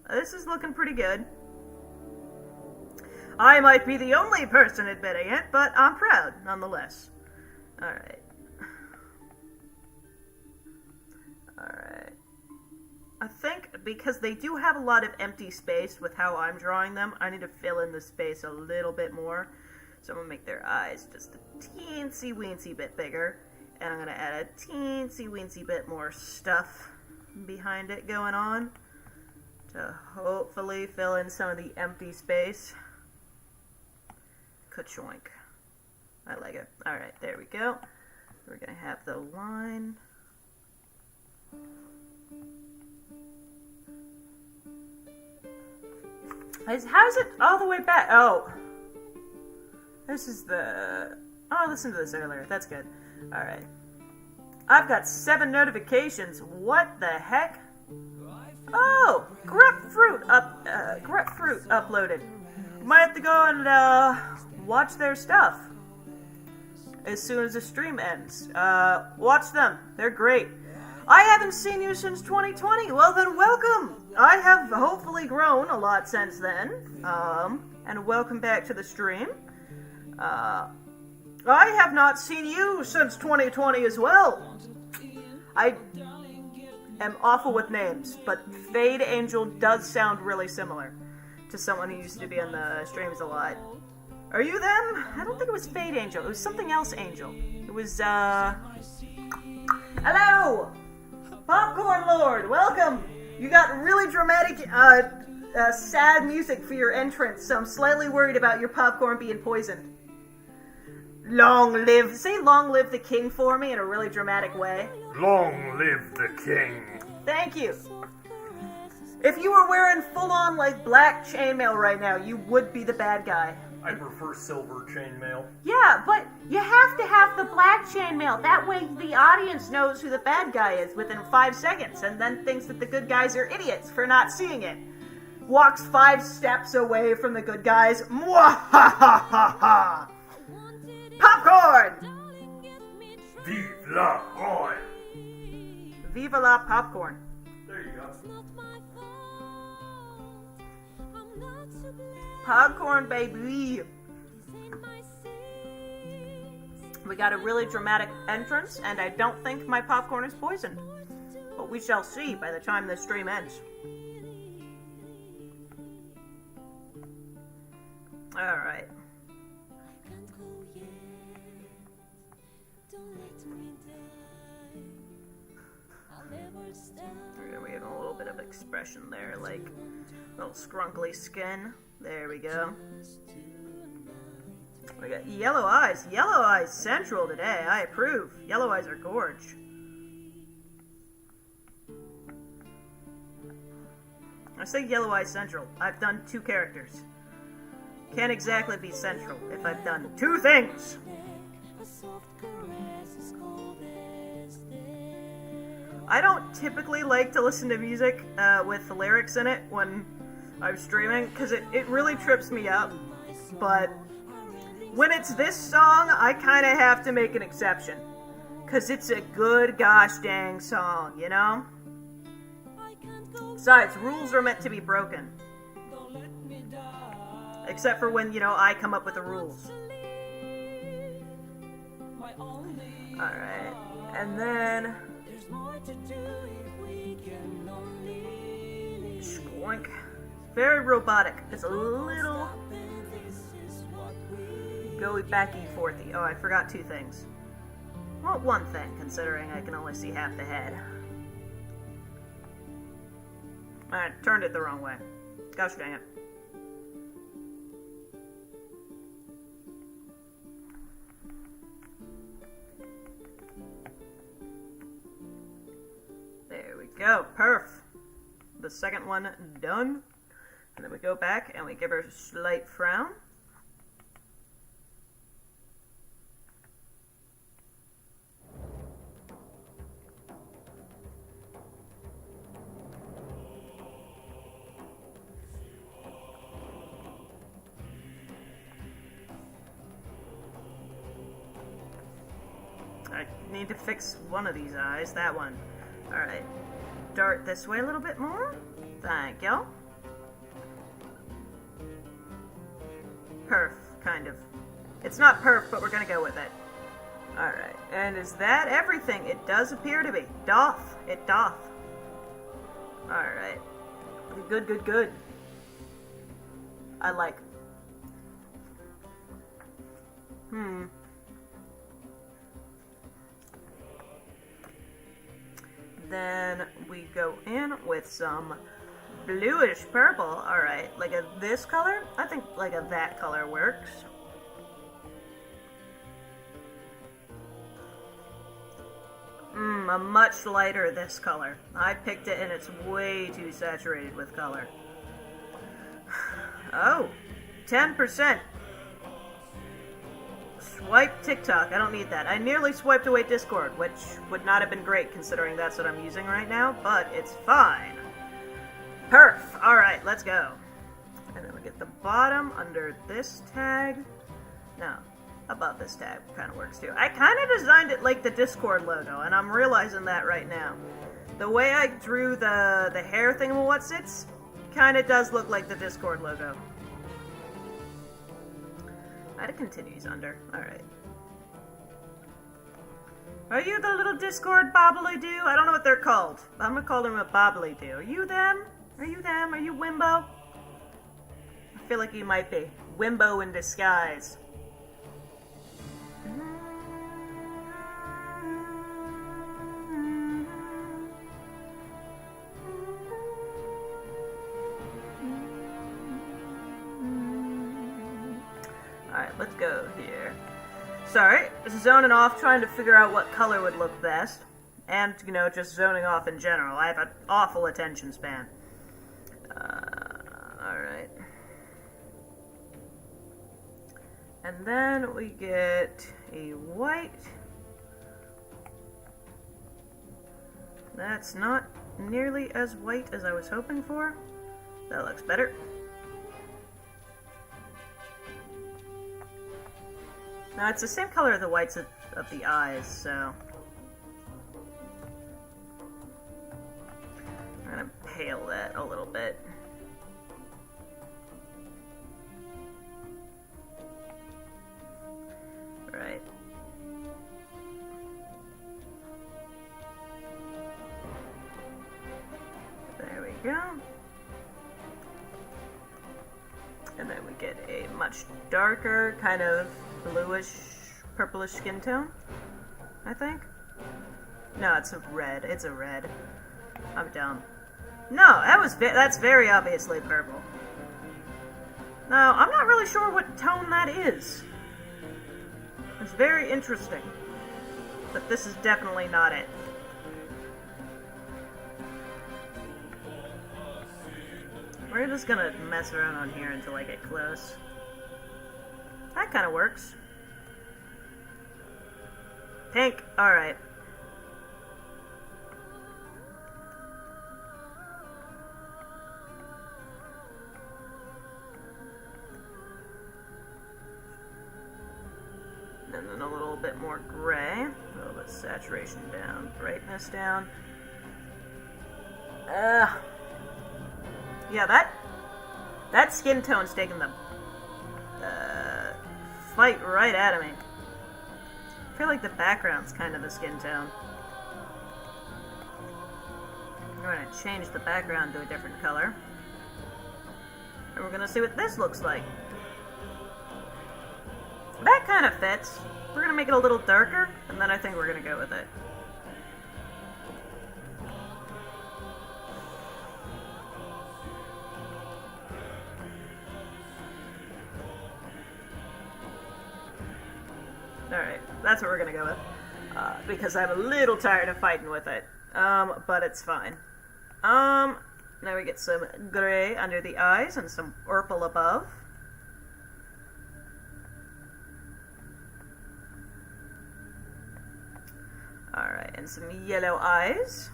this is looking pretty good. I might be the only person admitting it, but I'm proud, nonetheless. Alright. Alright. I think because they do have a lot of empty space with how I'm drawing them, I need to fill in the space a little bit more. So I'm going to make their eyes just a teensy-weensy bit bigger. And I'm going to add a teensy-weensy bit more stuff behind it going on to hopefully fill in some of the empty space. Ka-choink. I like it. Alright, there we go. We're going to have the line. How's it all the way back? Oh. This is the... Oh, I listened to this earlier. That's good. Alright. I've got 7 notifications. What the heck? Oh! Grapefruit uploaded. Might have to go and watch their stuff as soon as the stream ends. Watch them. They're great. I haven't seen you since 2020. Well then, welcome. I have hopefully grown a lot since then. And welcome back to the stream. I have not seen you since 2020 as well. I am awful with names, but Fade Angel does sound really similar to someone who used to be on the streams a lot. Are you them? I don't think it was Fade Angel. It was something else Angel. It was, Hello! Popcorn Lord, welcome! You got really dramatic, sad music for your entrance, so I'm slightly worried about your popcorn being poisoned. Say long live the king for me in a really dramatic way. Long live the king. Thank you. If you were wearing full-on, like, black chainmail right now, you would be the bad guy. I prefer silver chainmail. Yeah, but you have to have the black chainmail. That way the audience knows who the bad guy is within 5 seconds, and then thinks that the good guys are idiots for not seeing it. Walks 5 steps away from the good guys. Mwahahaha! Popcorn! Vive la Roy! Viva la popcorn. There you go. Popcorn, baby. We got a really dramatic entrance, and I don't think my popcorn is poisoned. But we shall see by the time this stream ends. Alright. We have a little bit of expression there, like a little scrunkly skin. There we go. We got yellow eyes. Yellow eyes central today. I approve. Yellow eyes are gorge. I say yellow eyes central. I've done 2 characters. Can't exactly be central if I've done 2 things. I don't typically like to listen to music with the lyrics in it when I'm streaming, because it really trips me up. But when it's this song, I kind of have to make an exception. Because it's a good gosh dang song, you know? Besides, rules are meant to be broken. Except for when, you know, I come up with the rules. Alright. And then... Squink. Very robotic. It's a little... Goey backy forthy. Oh, I forgot 2 things. Well, 1 thing, considering I can only see half the head. I turned it the wrong way. Gosh dang it. There we go. Perf. The second one done. And then we go back and we give her a slight frown. I need to fix one of these eyes, that one. Alright. Dart this way a little bit more. Thank you. Perf, kind of. It's not perf, but we're gonna go with it. Alright, and is that everything? It does appear to be. Doth. It doth. Alright. Good, good, good. I like. Then we go in with some bluish purple. Alright, like a this color? I think like a that color works. A much lighter this color. I picked it and it's way too saturated with color. Oh, 10%. Swipe TikTok. I don't need that. I nearly swiped away Discord, which would not have been great considering that's what I'm using right now, but it's fine. Perf. Alright, let's go. And then we get the bottom under this tag. No, above this tag kind of works too. I kind of designed it like the Discord logo, and I'm realizing that right now. The way I drew the hair thingamawhatsits kind of does look like the Discord logo. It continues under. Alright. Are you the little Discord bobbly-doo? I don't know what they're called. I'm gonna call them a bobbly-doo. Are you them? Are you them? Are you Wimbo? I feel like you might be. Wimbo in disguise. Alright, let's go here. Sorry, zoning off, trying to figure out what color would look best. And, you know, just zoning off in general. I have an awful attention span. Alright. And then we get a white. That's not nearly as white as I was hoping for. That looks better. Now, it's the same color of the whites of the eyes, so... I'm gonna pale that a little bit. Right. There we go. And then we get a much darker, kind of bluish, purplish skin tone, I think. No, it's a red. It's a red. I'm dumb. No, that's very obviously purple. No, I'm not really sure what tone that is. It's very interesting. But this is definitely not it. We're just gonna mess around on here until I get close. That kind of works. Pink. Alright. And then a little bit more gray. A little bit saturation down. Brightness down. Yeah, that skin tone's taking the fight right out of me. I feel like the background's kind of the skin tone. We're going to change the background to a different color. And we're going to see what this looks like. That kind of fits. We're going to make it a little darker, and then I think we're going to go with it. Alright, that's what we're gonna go with. Because I'm a little tired of fighting with it. But it's fine. Now we get some gray under the eyes and some purple above. Alright, and some yellow eyes.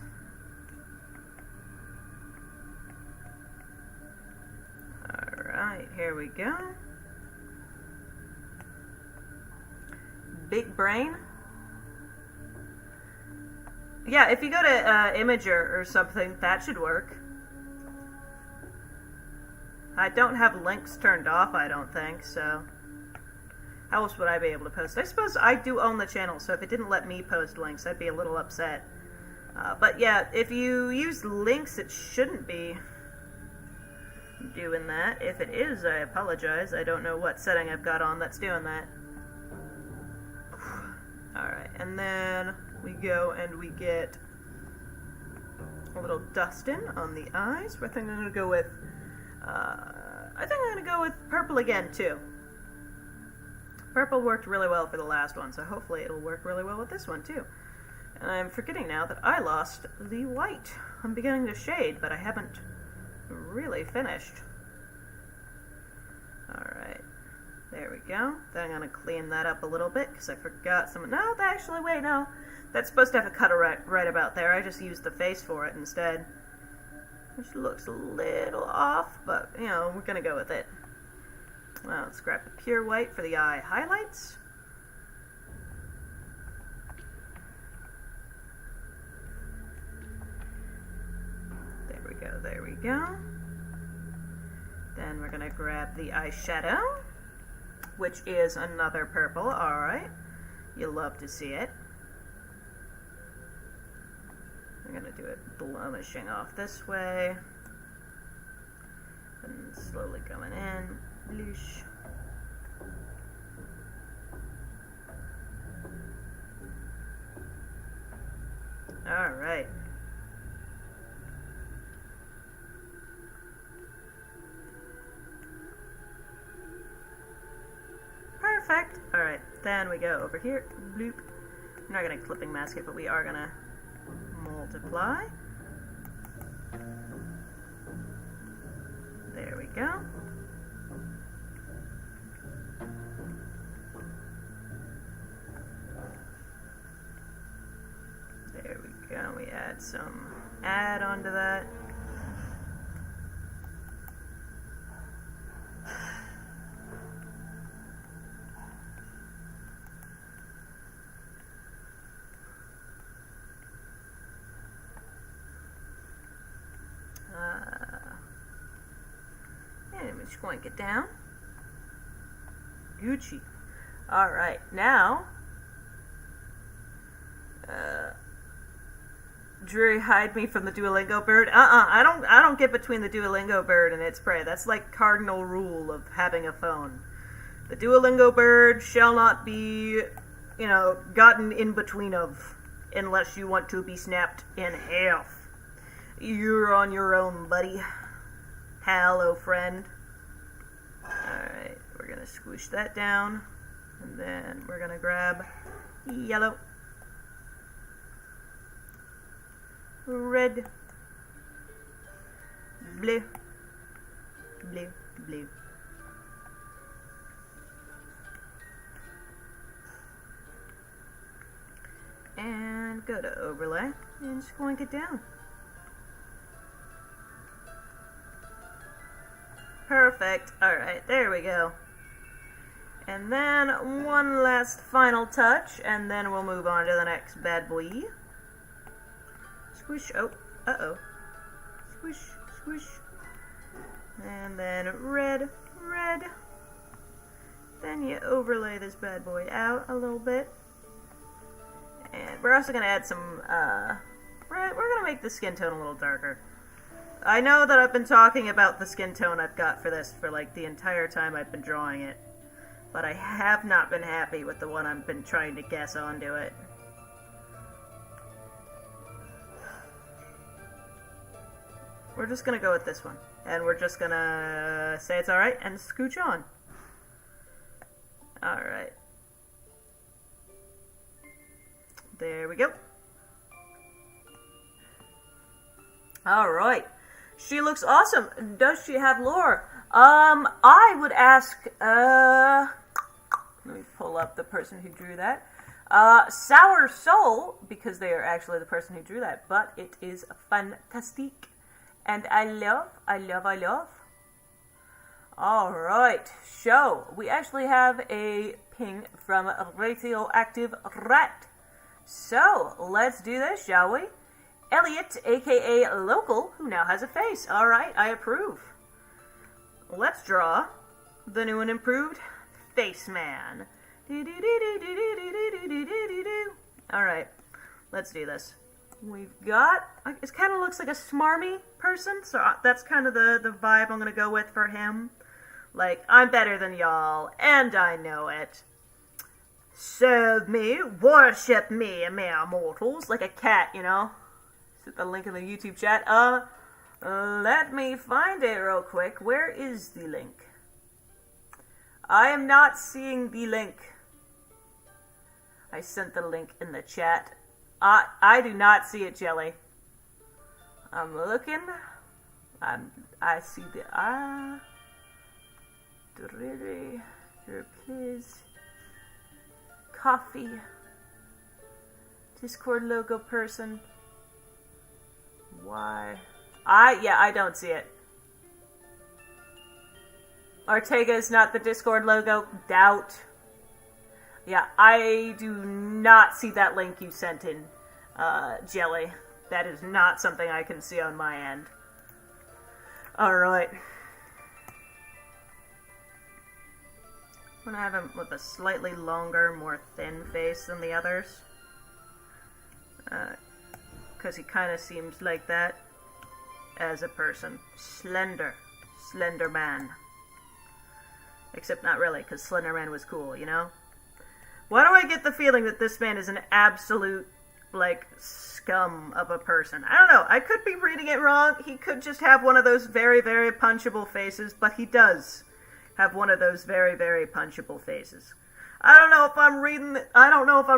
Alright, here we go. Big brain. Yeah, if you go to Imager or something, that should work. I don't have links turned off, I don't think, so how else would I be able to post? I suppose I do own the channel, so if it didn't let me post links, I'd be a little upset. But yeah, if you use links, it shouldn't be doing that. If it is, I apologize. I don't know what setting I've got on that's doing that. Alright, and then we go and we get a little dusting on the eyes. I think I'm going to go with purple again, too. Purple worked really well for the last one, so hopefully it'll work really well with this one, too. And I'm forgetting now that I lost the white. I'm beginning to shade, but I haven't really finished. Alright. There we go. Then I'm going to clean that up a little bit, because I forgot some... No, actually, wait, no. That's supposed to have a cut right about there. I just used the face for it instead. Which looks a little off, but, you know, we're going to go with it. Well, let's grab the pure white for the eye highlights. There we go, there we go. Then we're going to grab the eyeshadow, which is another purple, alright. You'll love to see it. I'm going to do it blemishing off this way. And slowly going in. Bloosh. Alright. Perfect. Alright, then we go over here. Bloop. We're not going to clipping mask it, but we are going to multiply. There we go. There we go. We add some onto that. And we're just going to get down. Gucci. Alright, now Dreary, hide me from the Duolingo bird. I don't get between the Duolingo bird and its prey. That's like cardinal rule of having a phone. The Duolingo bird shall not be, you know, gotten in between of, unless you want to be snapped in half. You're on your own, buddy. Hello, friend. Alright, we're gonna squish that down, and then we're gonna grab yellow, red, blue, blue, blue. And go to overlay, and just going it down. Perfect. Alright, there we go. And then one last final touch, and then we'll move on to the next bad boy. Squish. Oh, uh-oh. Squish, squish. And then red, red. Then you overlay this bad boy out a little bit. And we're also going to add some, we're going to make the skin tone a little darker. I know that I've been talking about the skin tone I've got for this for like the entire time I've been drawing it, but I have not been happy with the one I've been trying to guess onto it. We're just gonna go with this one, and we're just gonna say it's alright and scooch on. Alright. There we go. Alright. She looks awesome. Does she have lore? I would ask, let me pull up the person who drew that. Sour Soul, because they are actually the person who drew that, but it is fantastic. And I love. Alright, so we actually have a ping from Radioactive Rat. So, let's do this, shall we? Elliot, aka Local, who now has a face. Alright, I approve. Let's draw the new and improved Face Man. Alright, let's do this. We've got, it kind of looks like a smarmy person, so that's kind of the vibe I'm going to go with for him. Like, I'm better than y'all, and I know it. Serve me, worship me, mere mortals. Like a cat, you know? Put the link in the YouTube chat. Let me find it real quick. Where is the link? I am not seeing the link. I sent the link in the chat. I do not see it, Jelly. I'm looking. I see the here, please. Coffee. Discord logo person. Why? I don't see it. Ortega is not the Discord logo. Doubt. Yeah, I do not see that link you sent in, Jelly. That is not something I can see on my end. Alright. I'm gonna have him with a slightly longer, more thin face than the others. Because he kind of seems like that as a person. Slender. Slender Man. Except not really, because Slender Man was cool, you know? Why do I get the feeling that this man is an absolute, like, scum of a person? I don't know. I could be reading it wrong. He could just have one of those very, very punchable faces, but he does have one of those very, very punchable faces. I don't know if I'm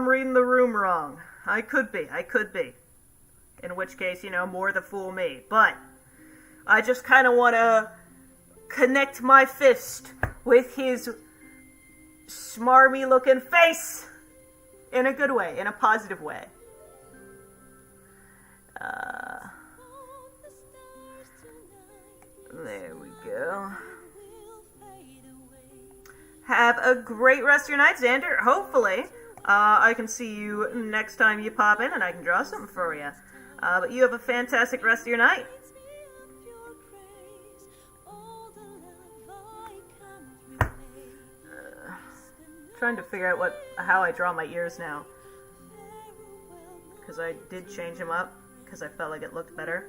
reading the room wrong. I could be. In which case, you know, more the fool me. But I just kind of want to connect my fist with his smarmy looking face in a good way, in a positive way. There we go. Have a great rest of your night, Xander. Hopefully, I can see you next time you pop in and I can draw something for you. But you have a fantastic rest of your night. Trying to figure out how I draw my ears now, because I did change them up because I felt like it looked better,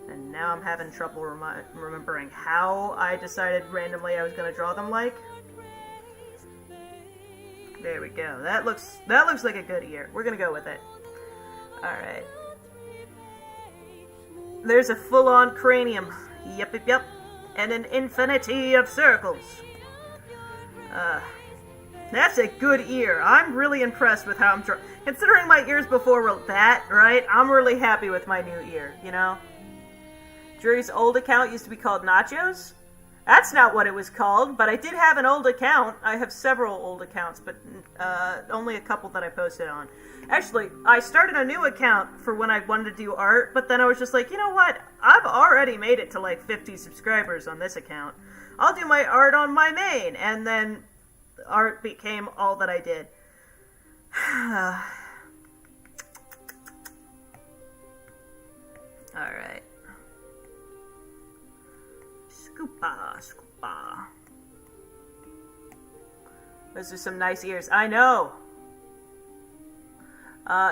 and now I'm having trouble remembering how I decided randomly I was going to draw them like. There we go. That looks like a good ear. We're going to go with it. All right. There's a full-on cranium. Yep. And an infinity of circles. That's a good ear. I'm really impressed with how I'm drawing. Considering my ears before were that, right? I'm really happy with my new ear, you know? Drew's old account used to be called Nachos. That's not what it was called, but I did have an old account. I have several old accounts, but only a couple that I posted on. Actually, I started a new account for when I wanted to do art, but then I was just like, you know what? I've already made it to like 50 subscribers on this account. I'll do my art on my main, and then art became all that I did. Alright. Scoopa. Those are some nice ears. I know!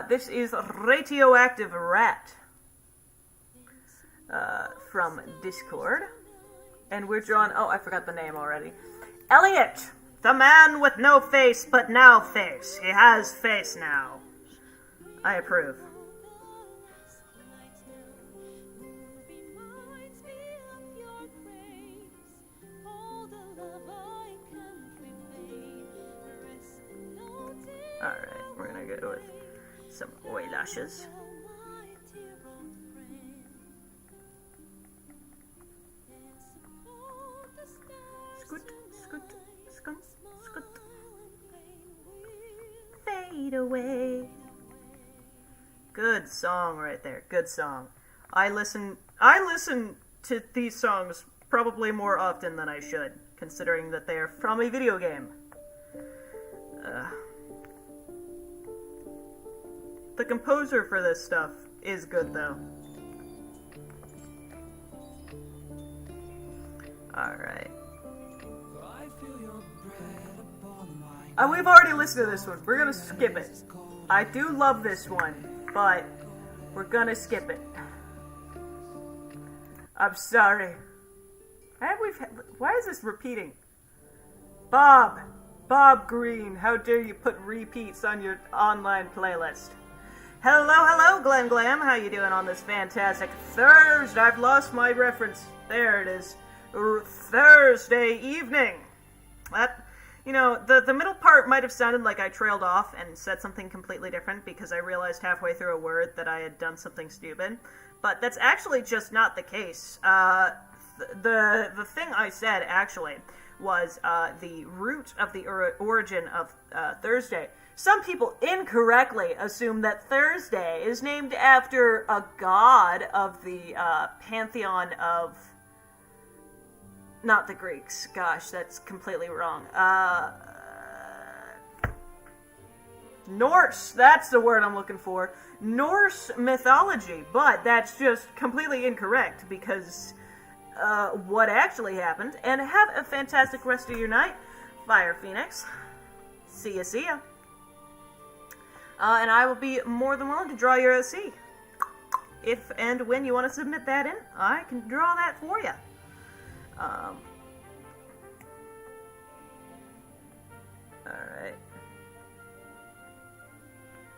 This is Radioactive Rat. From Discord. And we're drawing... Oh, I forgot the name already. Elliot! The man with no face, but now face. He has face now. I approve. Alright, we're gonna go with some eyelashes. Scoot, scoot, scoot, scoot. Fade away. Good song right there. Good song. I listen to these songs probably more often than I should, considering that they are from a video game. The composer for this stuff is good, though. Alright. We've already listened to this one. We're gonna skip it. I do love this one, but we're gonna skip it. I'm sorry. Why is this repeating? Bob Green, how dare you put repeats on your online playlist? Hello, Glenn Glam. How you doing on this fantastic Thursday? I've lost my reference. There it is. Thursday evening. The middle part might have sounded like I trailed off and said something completely different because I realized halfway through a word that I had done something stupid. But that's actually just not the case. The thing I said, actually, was the root of the origin of Thursday. Some people incorrectly assume that Thursday is named after a god of the pantheon of... Not the Greeks. Gosh, that's completely wrong. Norse! That's the word I'm looking for. Norse mythology, but that's just completely incorrect because what actually happened. And have a fantastic rest of your night, Fire Phoenix. See ya. And I will be more than willing to draw your OC. If and when you want to submit that in, I can draw that for you. Alright.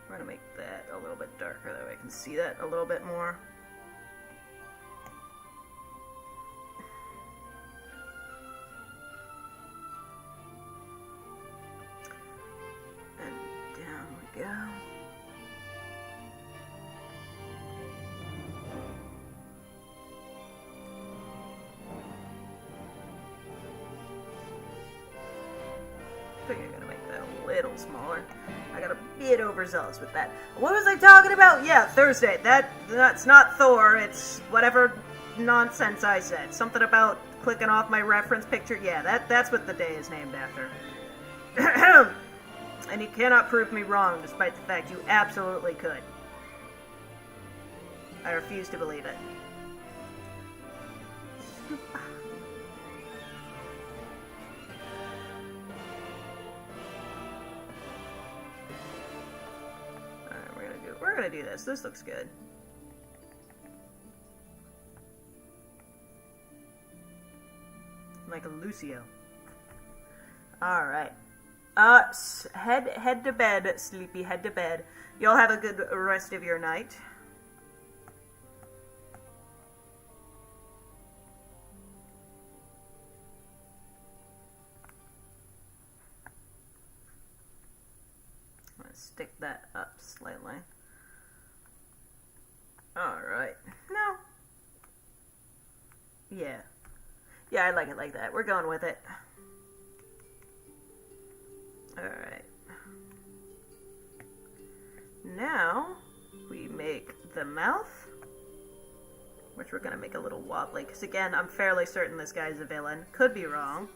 We're gonna make that a little bit darker, that way I can see that a little bit more. And down we go. I think I'm gonna make that a little smaller. I got a bit overzealous with that. What was I talking about? Yeah, Thursday. That's not Thor. It's whatever nonsense I said. Something about clicking off my reference picture. Yeah, that's what the day is named after. And you cannot prove me wrong, despite the fact you absolutely could. I refuse to believe it. We're gonna do this. This looks good. Like a Lucio. Alright. Head to bed, sleepy, head to bed. Y'all have a good rest of your night. I'm gonna stick that up slightly. Alright. No. Yeah. Yeah, I like it like that. We're going with it. Alright. Now, we make the mouth, which we're going to make a little wobbly, because again, I'm fairly certain this guy's a villain. Could be wrong.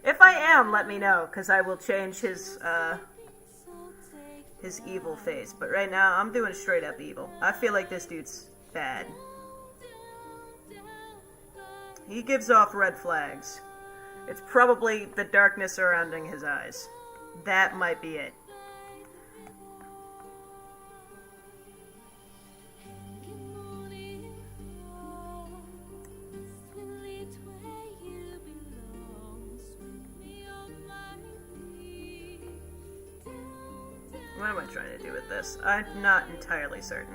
If I am, let me know, because I will change his evil face. But right now, I'm doing straight up evil. I feel like this dude's bad. He gives off red flags. It's probably the darkness surrounding his eyes. That might be it. What am I trying to do with this? I'm not entirely certain.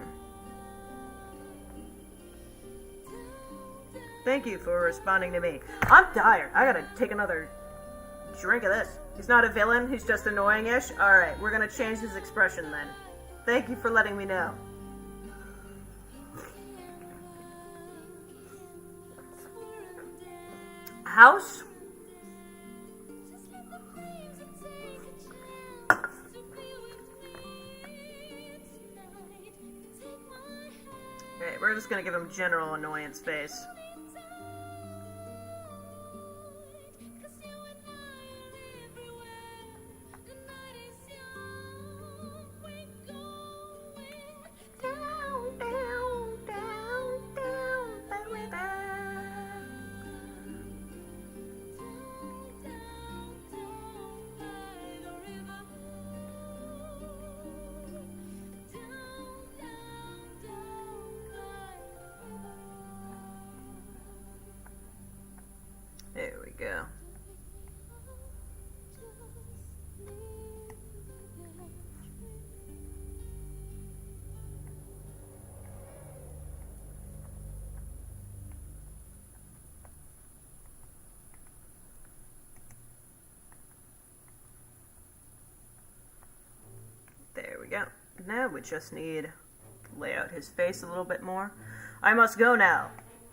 Thank you for responding to me. I'm tired. I gotta take another drink of this. He's not a villain. He's just annoying-ish. Alright, we're gonna change his expression then. Thank you for letting me know. House We're just gonna give him general annoyance face. There we go. There we go. Now we just need to lay out his face a little bit more. I must go now.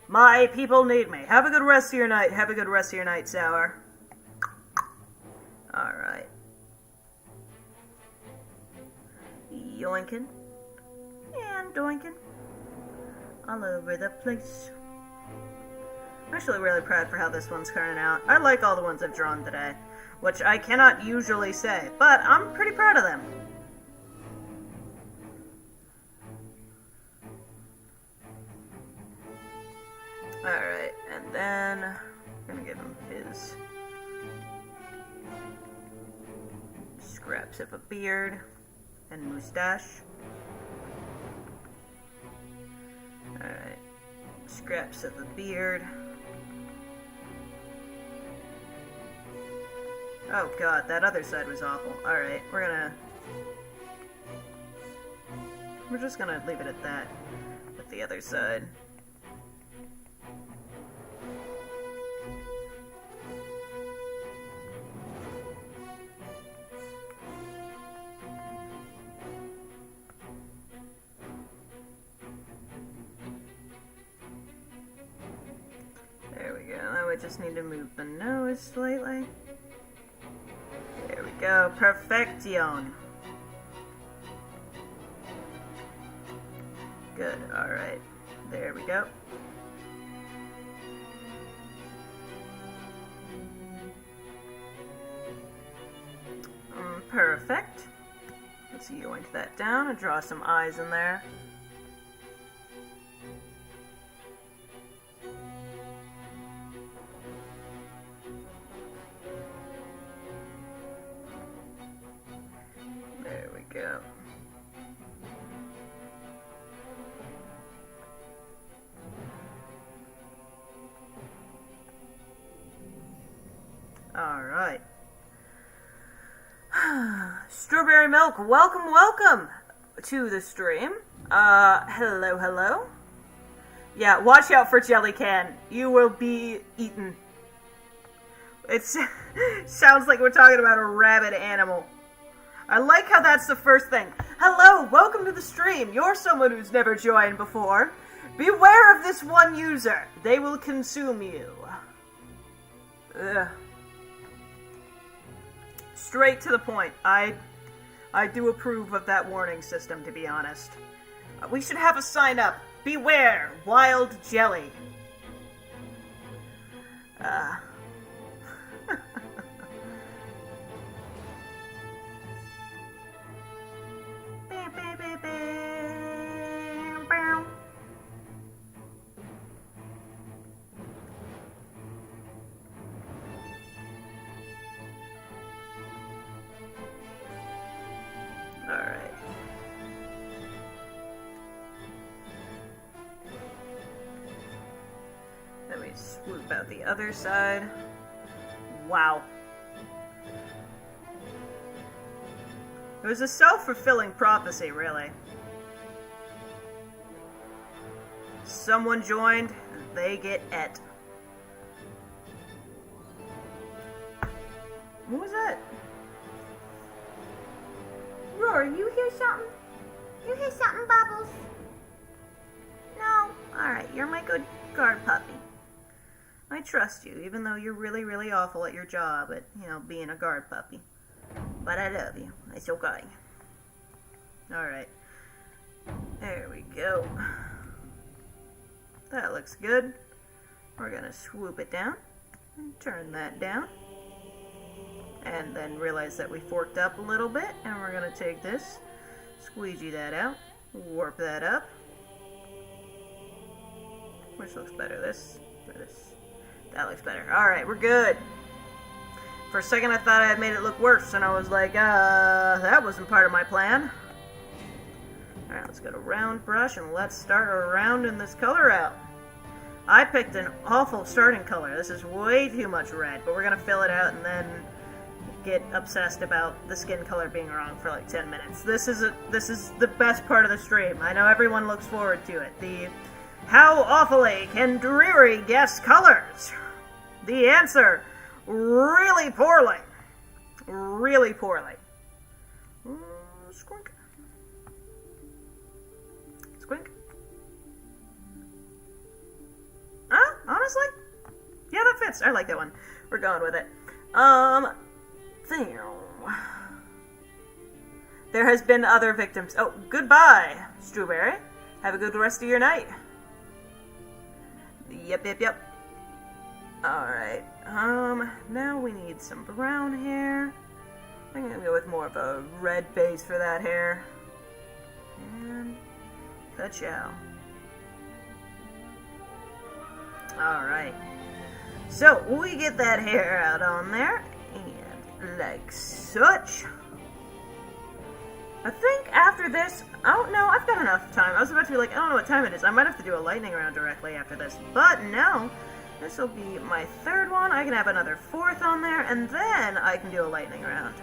My people need me. Have a good rest of your night. Have a good rest of your night, Sour. Alright. Yoinkin'. And doinkin'. All over the place. I'm actually really proud for how this one's turning out. I like all the ones I've drawn today, which I cannot usually say, but I'm pretty proud of them. Alright, and then I'm gonna give him his scraps of a beard and mustache. Alright, scraps of a beard. Oh god, that other side was awful. Alright, we're just gonna leave it at that with the other side. I just need to move the nose slightly. There we go. Perfection. Good. Alright. There we go. Perfect. Let's yoink that down and draw some eyes in there. There we go. Alright. Strawberry Milk, welcome to the stream. Hello. Yeah, watch out for Jellycan. You will be eaten. It sounds like we're talking about a rabid animal. I like how that's the first thing. Hello, welcome to the stream. You're someone who's never joined before. Beware of this one user. They will consume you. Ugh. Straight to the point. I do approve of that warning system, to be honest. We should have a sign up. Beware, wild jelly. Alright. Let me swoop out the other side. Wow. It was a self-fulfilling prophecy, really. Someone joined, they get et. What was that? Rory, you hear something? You hear something, Bubbles? No? Alright, you're my good guard puppy. I trust you, even though you're really, really awful at your job at, being a guard puppy. But I love you. It's okay. Alright. There we go. That looks good. We're gonna swoop it down and turn that down. And then realize that we forked up a little bit, and we're gonna take this, squeegee that out, warp that up. Which looks better, this or this? That looks better. Alright, we're good. For a second I thought I had made it look worse, and I was like, that wasn't part of my plan. Alright, let's go to round brush, and let's start rounding this color out. I picked an awful starting color. This is way too much red, but we're gonna fill it out and then get obsessed about the skin color being wrong for like 10 minutes. This is the best part of the stream. I know everyone looks forward to it. The how awfully can dreary guess colors? The answer, really poorly. Really poorly. Squink. Squink. Huh? Honestly? Yeah, that fits. I like that one. We're going with it. There has been other victims. Oh, goodbye, Strawberry. Have a good rest of your night. Yep. Alright, now we need some brown hair. I'm gonna go with more of a red base for that hair. And ka-chow. Alright. So, we get that hair out on there, and like such. I think after this, oh no, I've got enough time. I was about to be like, I don't know what time it is. I might have to do a lightning round directly after this. But no, this will be my third one. I can have another fourth on there, and then I can do a lightning round.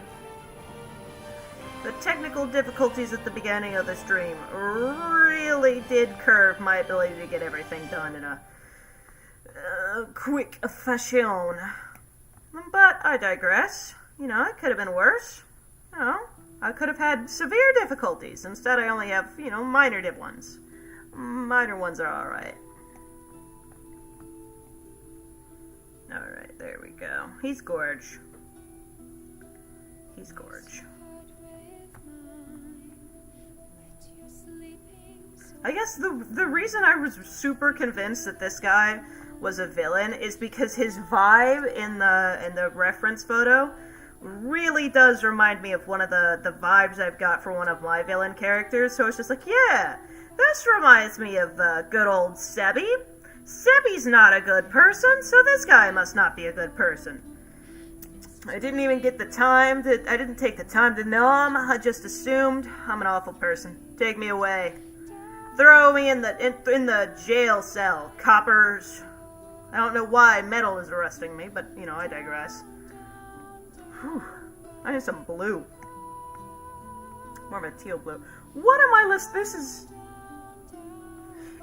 The technical difficulties at the beginning of the stream really did curb my ability to get everything done in a quick fashion. But I digress. You know, it could have been worse. You know, I could have had severe difficulties. Instead, I only have, you know, minor ones. Minor ones are alright. Alright, there we go. He's gorge. He's gorge. I guess the reason I was super convinced that this guy was a villain is because his vibe in the reference photo really does remind me of one of the vibes I've got for one of my villain characters. So it's just like, yeah, this reminds me of good old Sebby. Sebby's not a good person, so this guy must not be a good person. I didn't even get the time I didn't take the time to know him. I just assumed I'm an awful person. Take me away. Throw me in the jail cell. Coppers. I don't know why metal is arresting me, but, you know, I digress. Whew. I need some blue. More of a teal blue. What am I This is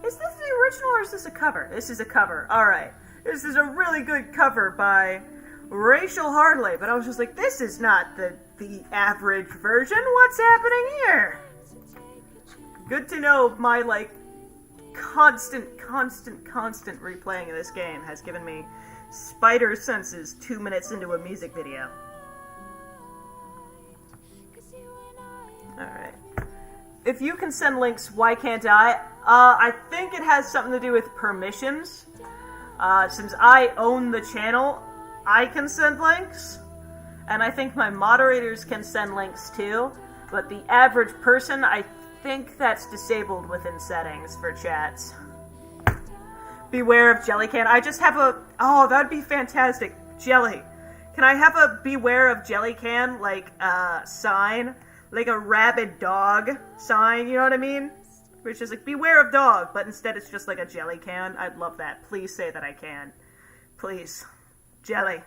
this the original or is this a cover? This is a cover. Alright. This is a really good cover by Rachel Hardley, but I was just like, this is not the average version. What's happening here? Good to know my, like, constant replaying of this game has given me spider senses 2 minutes into a music video. Alright. If you can send links, why can't I? I think it has something to do with permissions. Since I own the channel, I can send links. And I think my moderators can send links too. But the average person, I think that's disabled within settings for chats. Beware of Jellycan. I just have a... Oh, that'd be fantastic. Jelly. Can I have a beware of Jellycan, like, sign? Like a rabid dog sign, you know what I mean? Which is like, beware of dog, but instead it's just like a Jellycan. I'd love that. Please say that I can. Please. Jelly.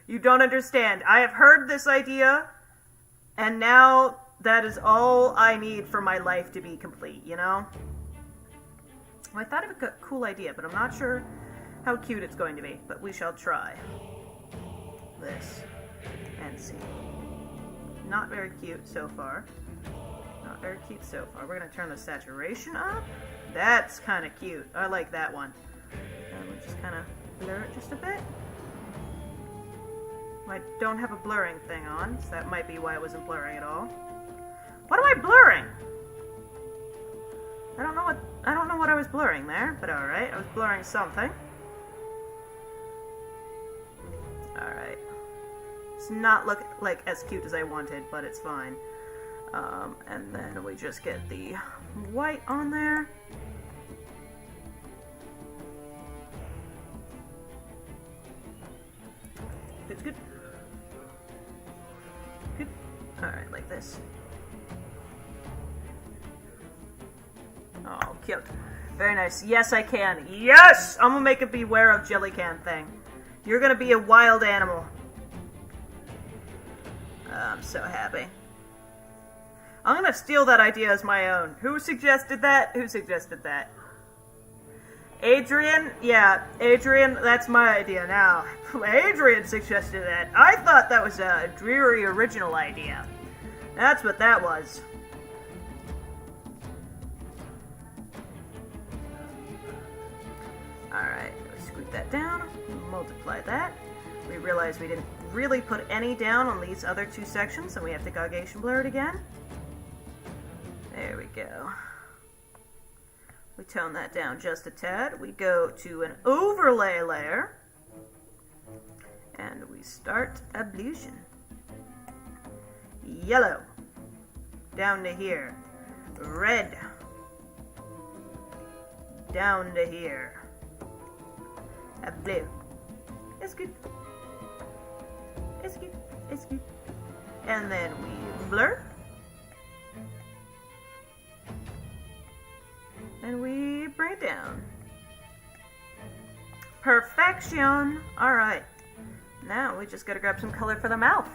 You don't understand. I have heard this idea, and now that is all I need for my life to be complete, you know? Well, I thought of a cool idea, but I'm not sure how cute it's going to be. But we shall try this and see. Not very cute so far. Not very cute so far. We're going to turn the saturation up. That's kind of cute. I like that one. And we'll just kind of blur it just a bit. I don't have a blurring thing on, so that might be why it wasn't blurring at all. What am I blurring? I don't know what I was blurring there, but alright, I was blurring something. Alright. It's not look like as cute as I wanted, but it's fine. And then we just get the white on there. Good, good. Good. Alright, like this. Oh, cute. Very nice. Yes, I can. Yes! I'm gonna make a beware of Jellycan thing. You're gonna be a wild animal. I'm so happy. I'm gonna steal that idea as my own. Who suggested that? Who suggested that? Adrian? Yeah, Adrian, that's my idea now. Adrian suggested that. I thought that was a dreary original idea. That's what that was. Alright, scoot that down, multiply that. We realize we didn't really put any down on these other two sections, so we have to Gaussian blur it again. There we go. We tone that down just a tad. We go to an overlay layer, and we start ablution. Yellow, down to here. Red, down to here. A blue. It's good. It's good. It's good. And then we blur. And we bring it down. Perfection! Alright. Now we just gotta grab some color for the mouth.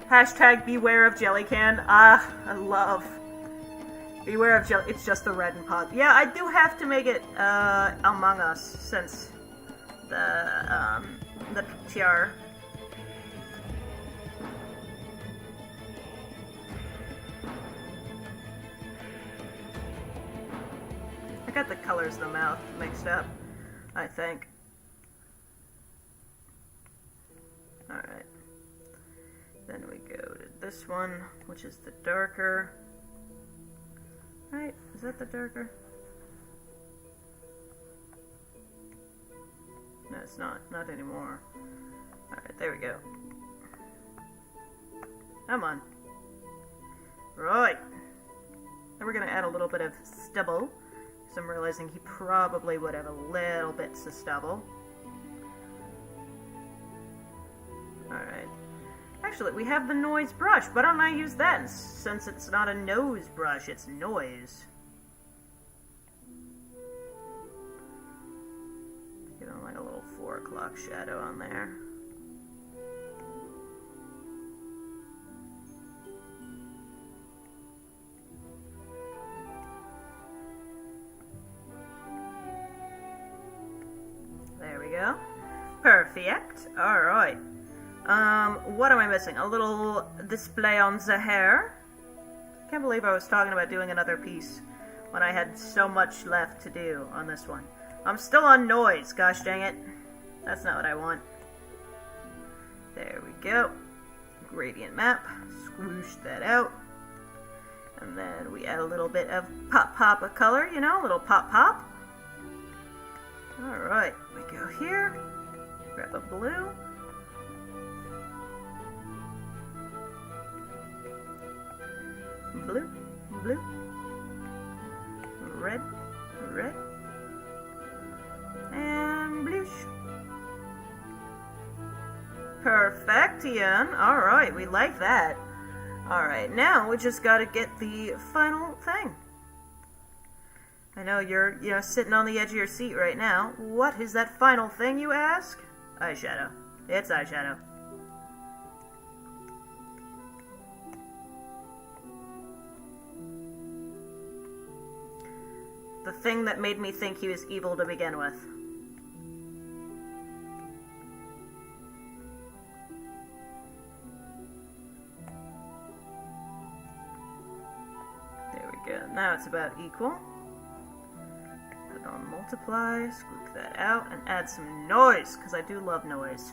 Hashtag beware of Jellycan. Ah, I love. Beware of Jelly. It's just the red and pot. Yeah, I do have to make it Among Us since the PTR. I got the colors of the mouth mixed up, I think. Alright. Then we go to this one, which is the darker. Right? Is that the darker? No, it's not. Not anymore. Alright, there we go. Come on. Right. Then we're going to add a little bit of stubble. So I'm realizing he probably would have a little bits of stubble. Alright. Actually, we have the noise brush. Why don't I use that since it's not a nose brush, it's noise? Give him like a little 4 o'clock shadow on there. There we go. Perfect. Alright. What am I missing? A little display on the hair. Can't believe I was talking about doing another piece when I had so much left to do on this one. I'm still on noise, gosh dang it. That's not what I want. There we go. Gradient map. Squoosh that out. And then we add a little bit of pop of color, you know, a little pop. Alright, we go here. Grab a blue. Blue, blue, red, red, and bluish. Perfection. Alright, we like that. Alright, now we just gotta get the final thing. I know you're, sitting on the edge of your seat right now. What is that final thing, you ask? Eyeshadow. It's eyeshadow. The thing that made me think he was evil to begin with. There we go. Now it's about equal. Put it on multiply, squeak that out, and add some noise, because I do love noise.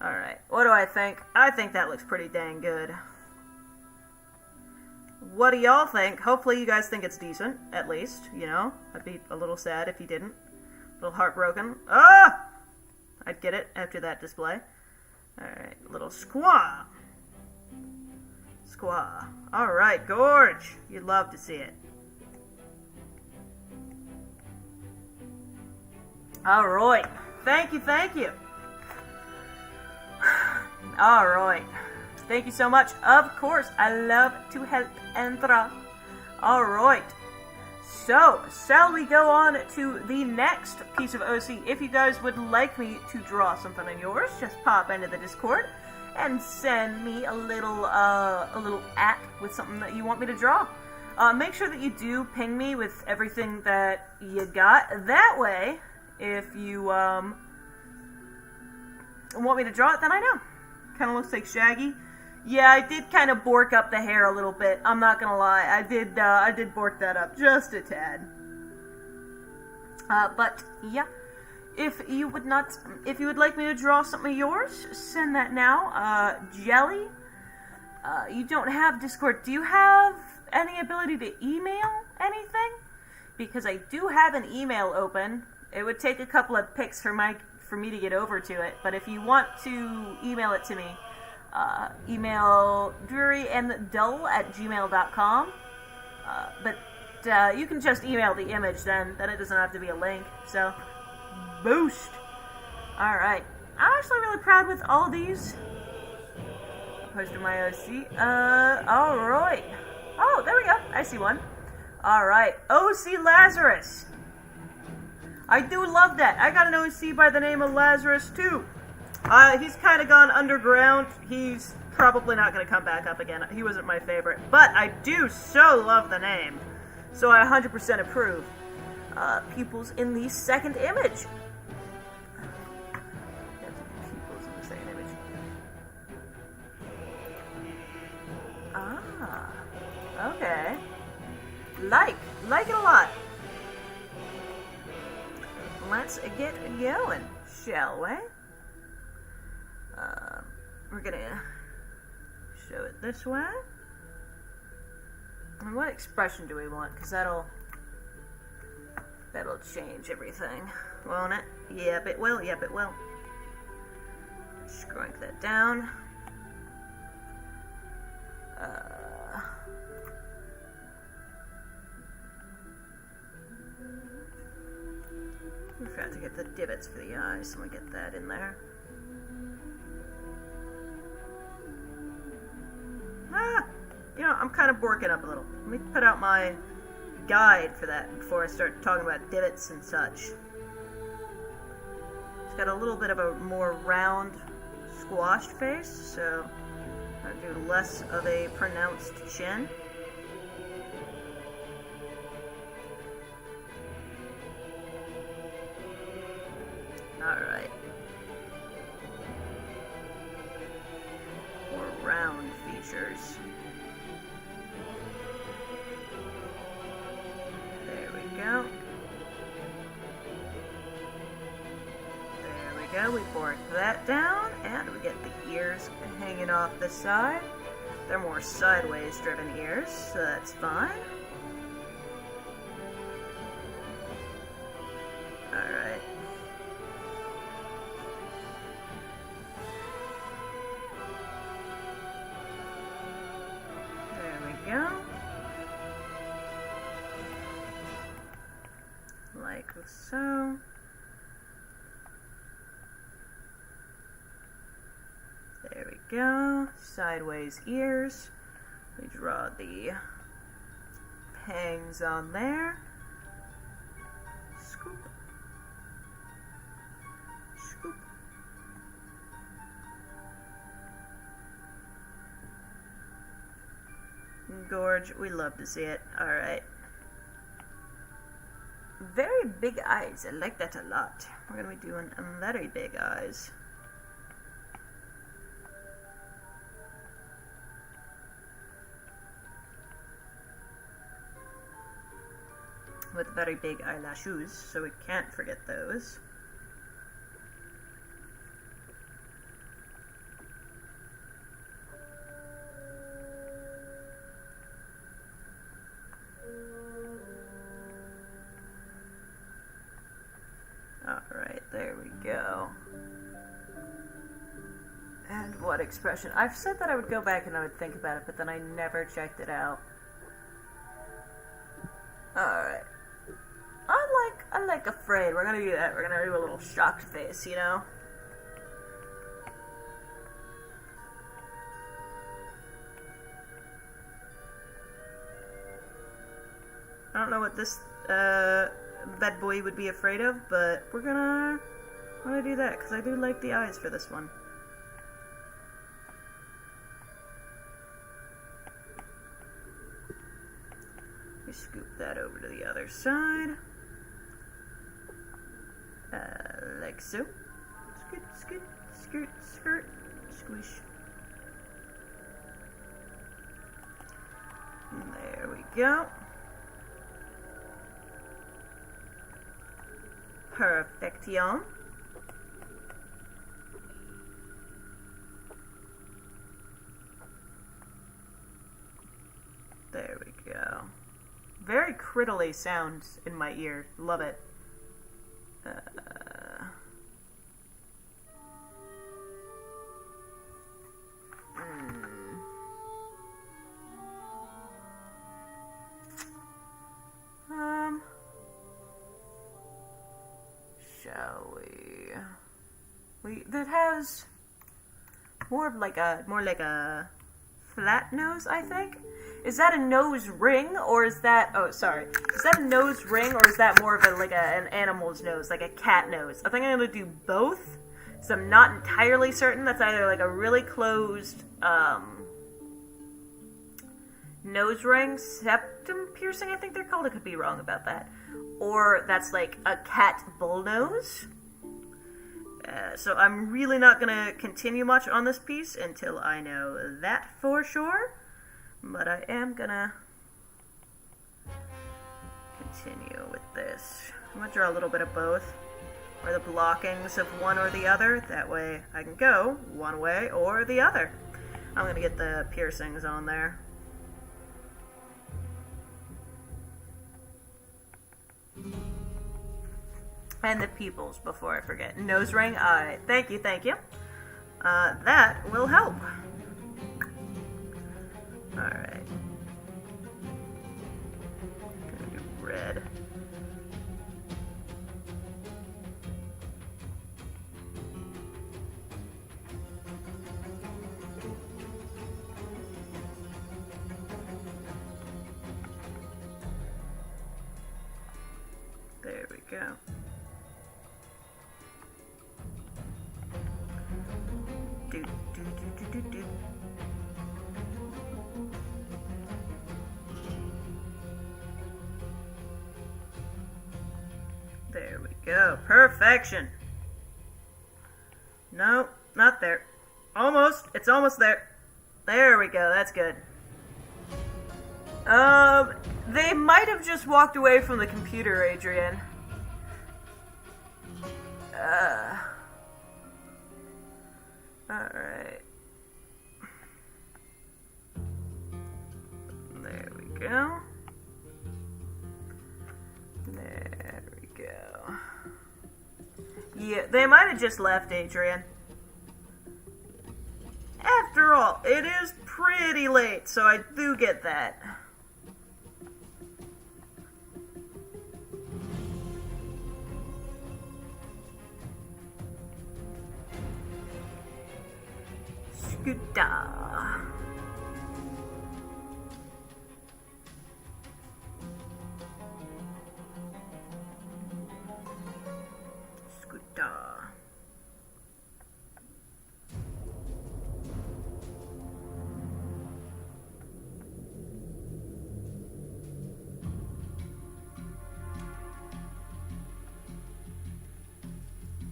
Alright, what do I think? I think that looks pretty dang good. what do y'all think? Hopefully you guys think it's decent, at least, you know? I'd be a little sad if you didn't. A little heartbroken. Ah! I'd get it after that display. Alright, little squaw. Squaw. Alright, Gorge. You'd love to see it. Alright. Thank you, thank you. Alright. Thank you so much. Of course, I love to help and draw. Alright. So, shall we go on to the next piece of OC? If you guys would like me to draw something on yours, just pop into the Discord and send me a little at with something that you want me to draw. Make sure that you do ping me with everything that you got. That way, if you want me to draw it, then I know. Kind of looks like Shaggy. Yeah, I did kind of bork up the hair a little bit. I'm not gonna lie. I did bork that up just a tad. But yeah, if you would like me to draw something of yours, send that now. Jelly, you don't have Discord. Do you have any ability to email anything? Because I do have an email open. It would take a couple of pics for me to get over to it. But if you want to email it to me, email druryanddull@gmail.com. But you can just email the image then it doesn't have to be a link. So, boost! Alright. I'm actually really proud with all these. Posted my OC. Alright. Oh, there we go. I see one. Alright. OC Lazarus. I do love that. I got an OC by the name of Lazarus, too. He's kind of gone underground. He's probably not going to come back up again. He wasn't my favorite. But I do so love the name. So I 100% approve. Pupils in the second image. Pupils in the second image. Ah. Okay. Like it a lot. Let's get going, shall we? We're gonna show it this way. And what expression do we want? Because that'll change everything, won't it? Yep, it will. Yep, it will. Shrink that down. We forgot to get the divots for the eyes, so we get that in there. You know, I'm kind of borking up a little. Let me put out my guide for that before I start talking about divots and such. It's got a little bit of a more round, squashed face, so I'll do less of a pronounced chin. Alright. More round features. There we go. There we go. We bork that down, and we get the ears hanging off the side. They're more sideways driven ears, so that's fine. Alright. Like so. There we go. Sideways ears. We draw the pangs on there. Scoop. Scoop. Gorge, we love to see it. Alright. Very big eyes. I like that a lot. We're going to be doing very big eyes. With very big eyelashes, so we can't forget those. There we go. And what expression? I've said that I would go back and I would think about it, but then I never checked it out. Alright. I like afraid. We're gonna do that. We're gonna do a little shocked face, you know? I don't know what this bad boy would be afraid of, but we're gonna do that because I do like the eyes for this one. We scoop that over to the other side, like so. Scoot, scoot, skirt, skirt, squish. And there we go. Perfection. There we go. Very crittly sounds in my ear. Love it. Shall we? That has more like a flat nose, I think. Is that a nose ring, or is that... Oh, sorry. Is that a nose ring, or is that more of an animal's nose, like a cat nose? I think I'm going to do both, so I'm not entirely certain. That's either like a really closed nose ring, septum piercing, I think they're called. I could be wrong about that. Or that's like a cat bull nose. So I'm really not going to continue much on this piece until I know that for sure. But I am gonna continue with this. I'm gonna draw a little bit of both, or the blockings of one or the other. That way I can go one way or the other. I'm gonna get the piercings on there. And the pupils before I forget. Nose ring, eye. Thank you, thank you. That will help. Alright. Gonna do red. There we go. Do, do, do, do, do, do. There we go. Perfection. No, not there. Almost. It's almost there. There we go. That's good. They might have just walked away from the computer, Adrian. Alright. There we go. There we go. Yeah, they might have just left, Adrian. After all, it is pretty late, so I do get that. Scooter.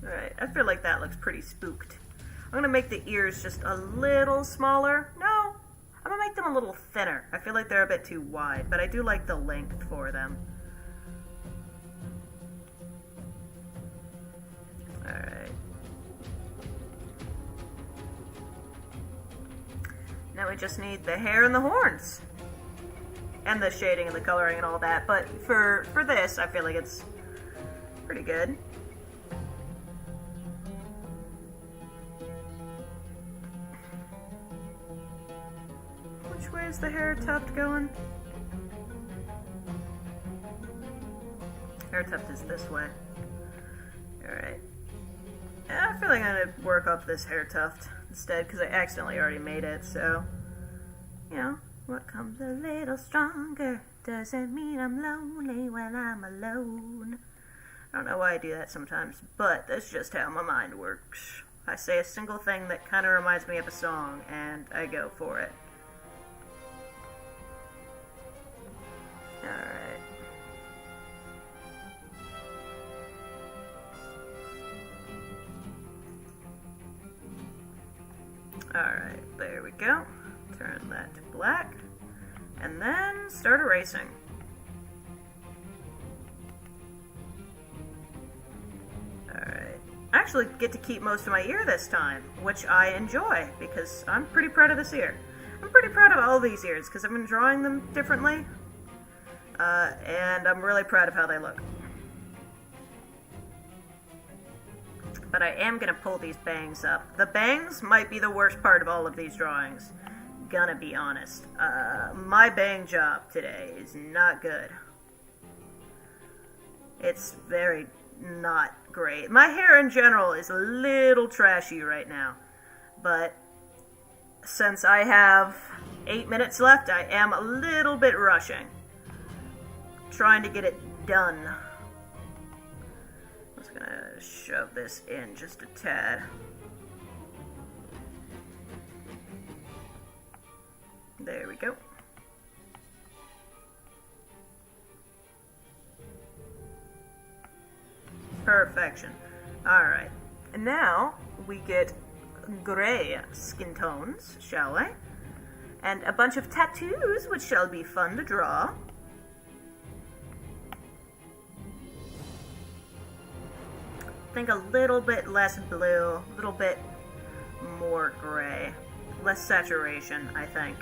Alright, I feel like that looks pretty spooked. I'm gonna make the ears just a little smaller. No, I'm gonna make them a little thinner. I feel like they're a bit too wide, but I do like the length for them. Alright. Now we just need the hair and the horns. And the shading and the coloring and all that, but for this, I feel like it's pretty good. Which way is the hair tuft going? Hair tuft is this way. Alright. Yeah, I feel like I'm gonna work up this hair tuft instead, because I accidentally already made it, so... You know, what comes a little stronger doesn't mean I'm lonely when I'm alone. I don't know why I do that sometimes, but that's just how my mind works. I say a single thing that kind of reminds me of a song, and I go for it. Alright. Alright, there we go. Turn that to black. And then start erasing. Alright. I actually get to keep most of my ear this time, which I enjoy, because I'm pretty proud of this ear. I'm pretty proud of all these ears, because I've been drawing them differently. And I'm really proud of how they look. But I am going to pull these bangs up. The bangs might be the worst part of all of these drawings. Gonna be honest. My bang job today is not good. It's very not great. My hair in general is a little trashy right now. But since I have 8 minutes left, I am a little bit rushing. Trying to get it done. I'm just gonna shove this in just a tad. There we go. Perfection. Alright. And now we get gray skin tones, shall we? And a bunch of tattoos, which shall be fun to draw. I think a little bit less blue, a little bit more gray. Less saturation, I think.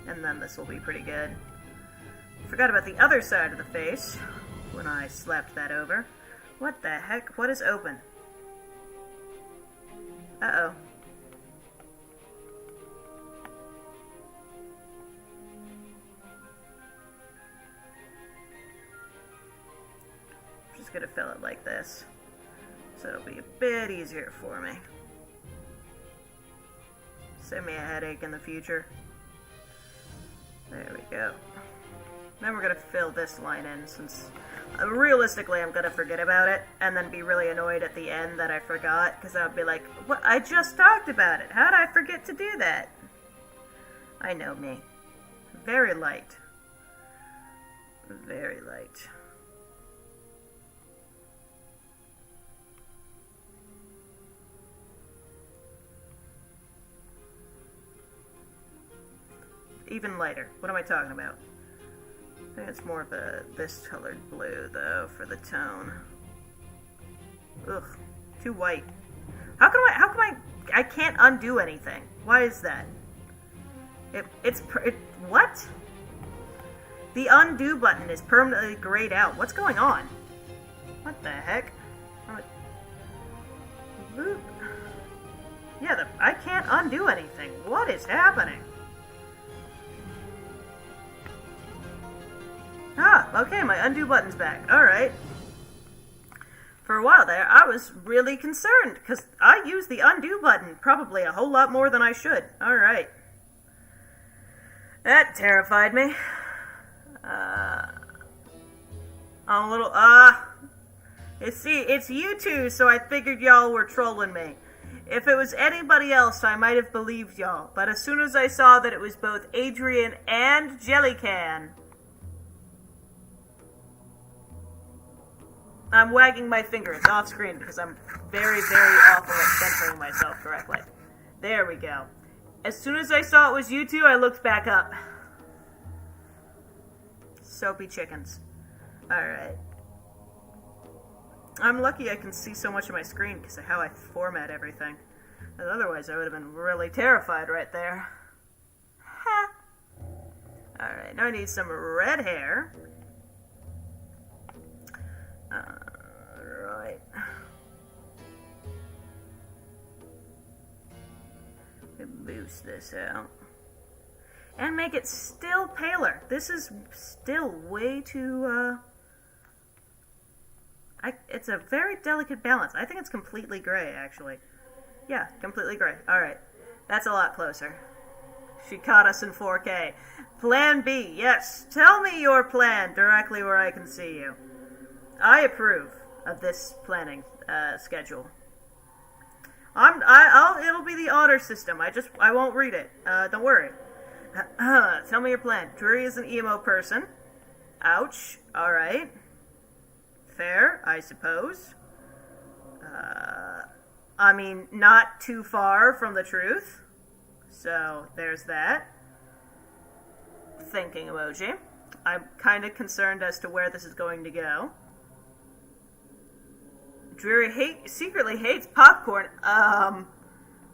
And then this will be pretty good. Forgot about the other side of the face when I slapped that over. What the heck? What is open? Uh-oh. I'm just gonna fill it like this, so it'll be a bit easier for me. Save me a headache in the future. There we go. Then we're gonna fill this line in, since realistically I'm gonna forget about it and then be really annoyed at the end that I forgot, because I'll be like, what? I just talked about it. How did I forget to do that? I know me. Very light. Very light. Even lighter. What am I talking about? I think it's more of this colored blue, though, for the tone. Ugh. Too white. How come I can't undo anything? Why is that? What? The undo button is permanently grayed out. What's going on? What the heck? Yeah, I can't undo anything. What is happening? Ah, okay, my undo button's back. Alright. For a while there, I was really concerned, because I use the undo button probably a whole lot more than I should. Alright. That terrified me. I'm a little, it's you two, so I figured y'all were trolling me. If it was anybody else, I might have believed y'all, but as soon as I saw that it was both Adrian and Jellycan, I'm wagging my finger. It's off screen because I'm very, very awful at centering myself correctly. There we go. As soon as I saw it was you two, I looked back up. Soapy chickens. Alright. I'm lucky I can see so much of my screen because of how I format everything. Otherwise, I would have been really terrified right there. Ha! Alright, now I need some red hair. Right. Boost this out. And make it still paler. This is still way too, it's a very delicate balance. I think it's completely gray, actually. Yeah, completely gray. Alright. That's a lot closer. She caught us in 4K. Plan B, yes. Tell me your plan directly where I can see you. I approve of this planning schedule. It'll be the honor system. I won't read it. Don't worry. Tell me your plan. Drury is an emo person. Ouch. Alright. Fair, I suppose. I mean, not too far from the truth. So, there's that. Thinking emoji. I'm kind of concerned as to where this is going to go. Drury secretly hates popcorn.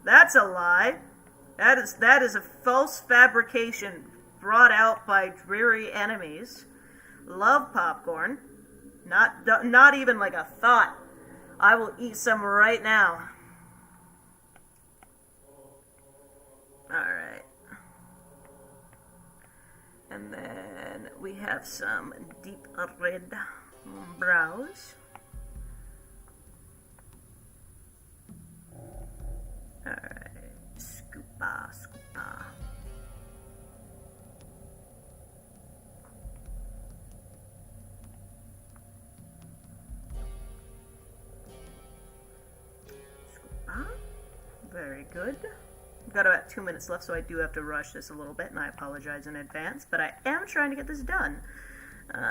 That's a lie. That is a false fabrication brought out by dreary enemies. Love popcorn. Not even like a thought. I will eat some right now. Alright. And then we have some deep red brows. Alright. Scoopa, scoopa. Scoopa. Very good. We've got about 2 minutes left, so I do have to rush this a little bit, and I apologize in advance, but I am trying to get this done.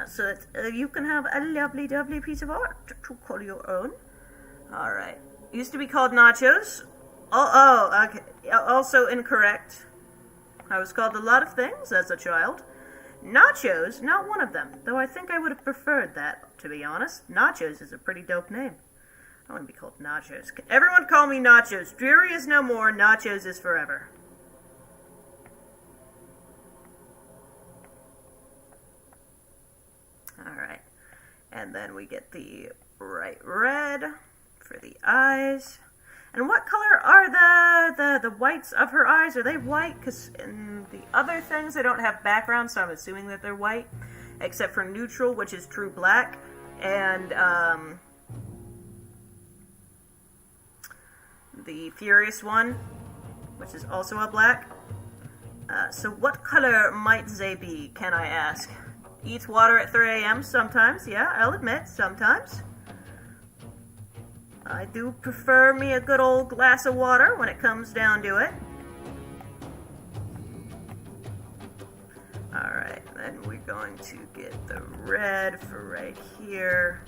So that you can have a lovely, lovely piece of art to call your own. Alright. Used to be called nachos. Okay. Also incorrect. I was called a lot of things as a child. Nachos, not one of them. Though I think I would have preferred that, to be honest. Nachos is a pretty dope name. I want to be called Nachos. Everyone call me Nachos. Drury is no more. Nachos is forever. Alright. And then we get the bright red for the eyes. And what color are the whites of her eyes? Are they white? Because in the other things, they don't have background, so I'm assuming that they're white. Except for neutral, which is true black. And, the Furious one, which is also a black. So what color might they be, can I ask? Eats water at 3 a.m. sometimes, yeah, I'll admit, sometimes. I do prefer me a good old glass of water when it comes down to it. Alright, then we're going to get the red for right here.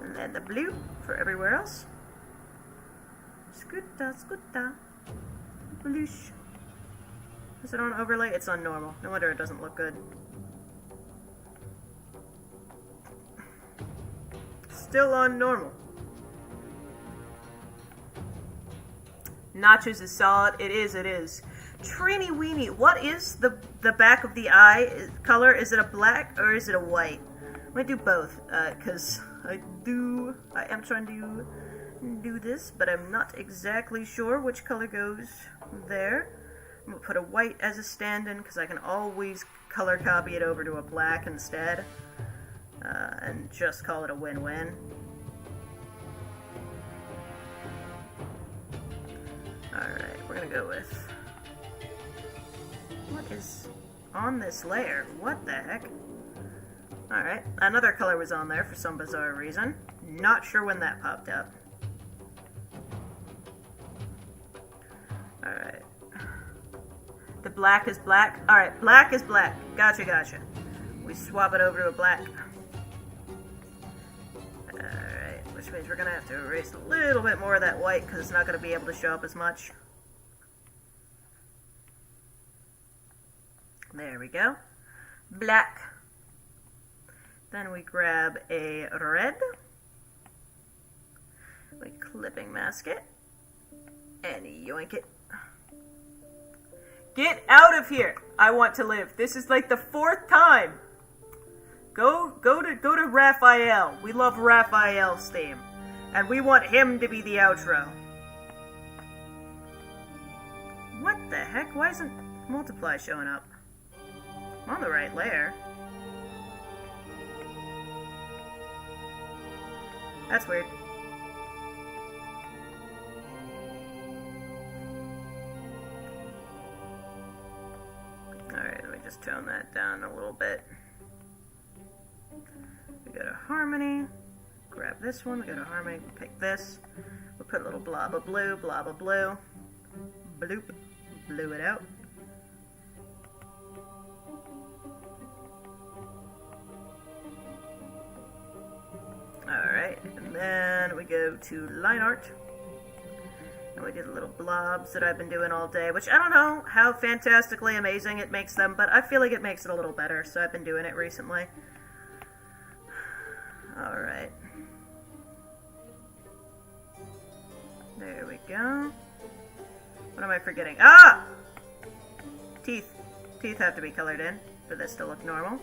And then the blue for everywhere else. Scoota, scoota. Bloosh. Is it on overlay? It's on normal. No wonder it doesn't look good. Still on normal. Nachos is solid. It is, it is. Trini weenie. What is the back of the eye color? Is it a black or is it a white? I'm gonna do both, because I am trying to do this, but I'm not exactly sure which color goes there. I'm gonna put a white as a stand-in, because I can always color copy it over to a black instead, and just call it a win-win. Alright, we're gonna go with... What is on this layer? What the heck? Alright, another color was on there for some bizarre reason. Not sure when that popped up. Alright. The black is black? Alright, black is black. Gotcha, gotcha. We swap it over to a black. Alright, which means we're gonna have to erase a little bit more of that white because it's not gonna be able to show up as much. There we go. Black. Then we grab a red. We clipping mask it. And yoink it. Get out of here! I want to live. This is like the 4th time. Go to Raphael. We love Raphael's theme. And we want him to be the outro. What the heck? Why isn't... multiply showing up? I'm on the right layer. That's weird. Alright, let me just tone that down a little bit. We go to harmony. Grab this one. We go to harmony. Pick this. We'll put a little blob of blue. Blob of blue. Bloop. Blew it out. Alright, and then we go to line art. And we do the little blobs that I've been doing all day, which I don't know how fantastically amazing it makes them, but I feel like it makes it a little better, so I've been doing it recently. Alright. There we go. What am I forgetting? Ah! Teeth. Teeth have to be colored in for this to look normal.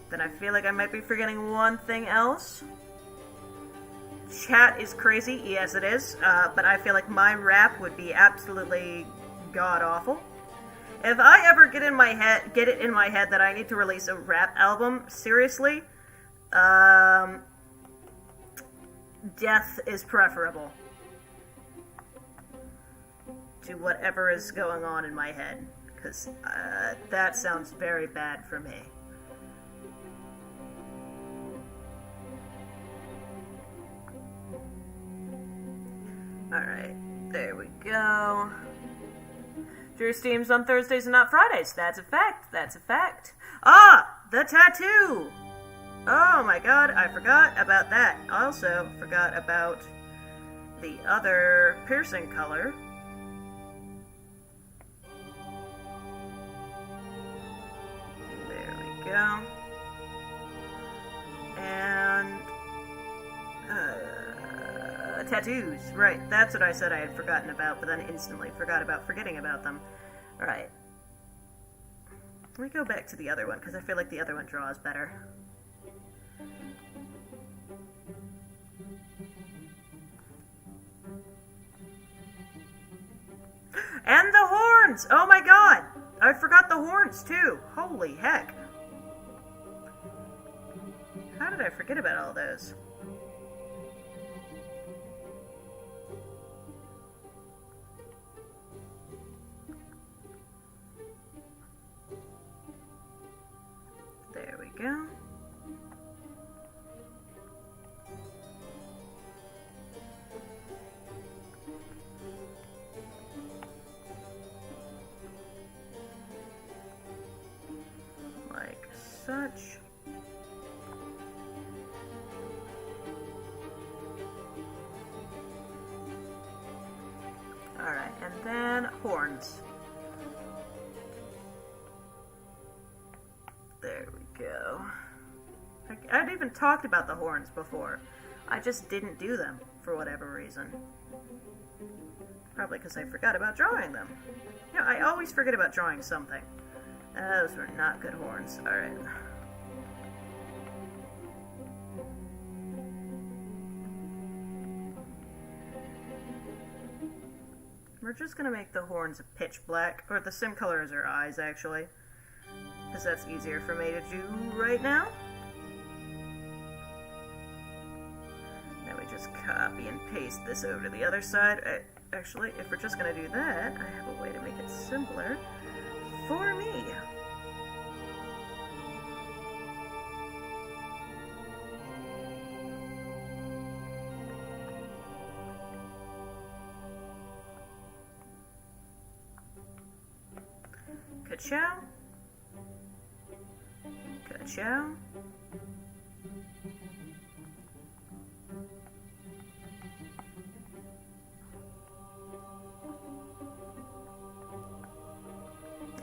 Then I feel like I might be forgetting one thing else. Chat is crazy. Yes, it is. But I feel like my rap would be absolutely god-awful. If I ever get it in my head that I need to release a rap album, seriously, death is preferable to whatever is going on in my head, because that sounds very bad for me. Alright, there we go. Drew streams on Thursdays and not Fridays. That's a fact. That's a fact. Ah! The tattoo! Oh my god, I forgot about that. I also forgot about the other piercing color. There we go. And tattoos. Right, that's what I said I had forgotten about, but then instantly forgot about forgetting about them. Alright. Let me go back to the other one, because I feel like the other one draws better. And the horns! Oh my god! I forgot the horns, too! Holy heck! How did I forget about all those? There we go. Like such. Alright, and then horns. There we go. I'd even talked about the horns before. I just didn't do them for whatever reason. Probably because I forgot about drawing them. You know, I always forget about drawing something. Those were not good horns. Alright. We're just gonna make the horns pitch black, or the same color as her eyes, actually. Because that's easier for me to do right now. Then we just copy and paste this over to the other side. Actually, if we're just gonna do that, I have a way to make it simpler for me. Ka-chow. Ka-chow.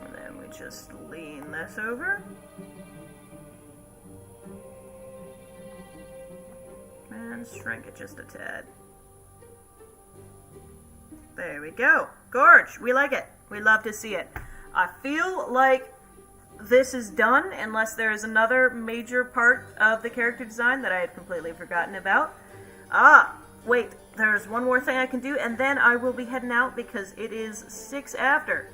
And then we just lean this over. And shrink it just a tad. There we go. Gorge! We like it. We love to see it. I feel like this is done unless there is another major part of the character design that I had completely forgotten about. Ah, wait, there's one more thing I can do and then I will be heading out because it is 6 after.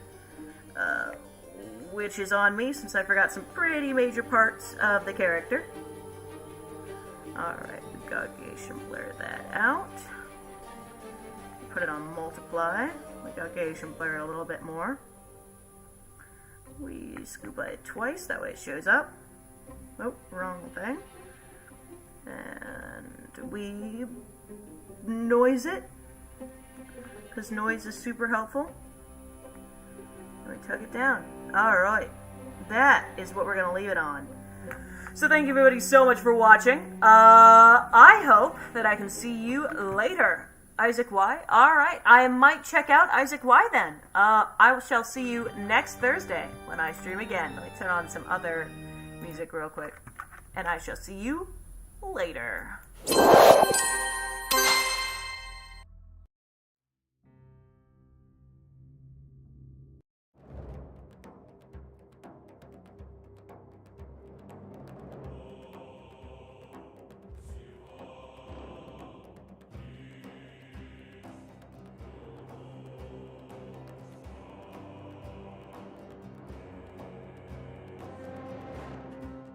which is on me since I forgot some pretty major parts of the character. Alright, we got Gaussian blur that out. Put it on multiply. We got Gaussian blur a little bit more. We scoop by it twice, that way it shows up. Oh, wrong thing. And we noise it, because noise is super helpful. And we tuck it down. Alright, that is what we're going to leave it on. So thank you everybody so much for watching. I hope that I can see you later. Isaac Y? Alright, I might check out Isaac Y then. I shall see you next Thursday when I stream again. Let me turn on some other music real quick. And I shall see you later.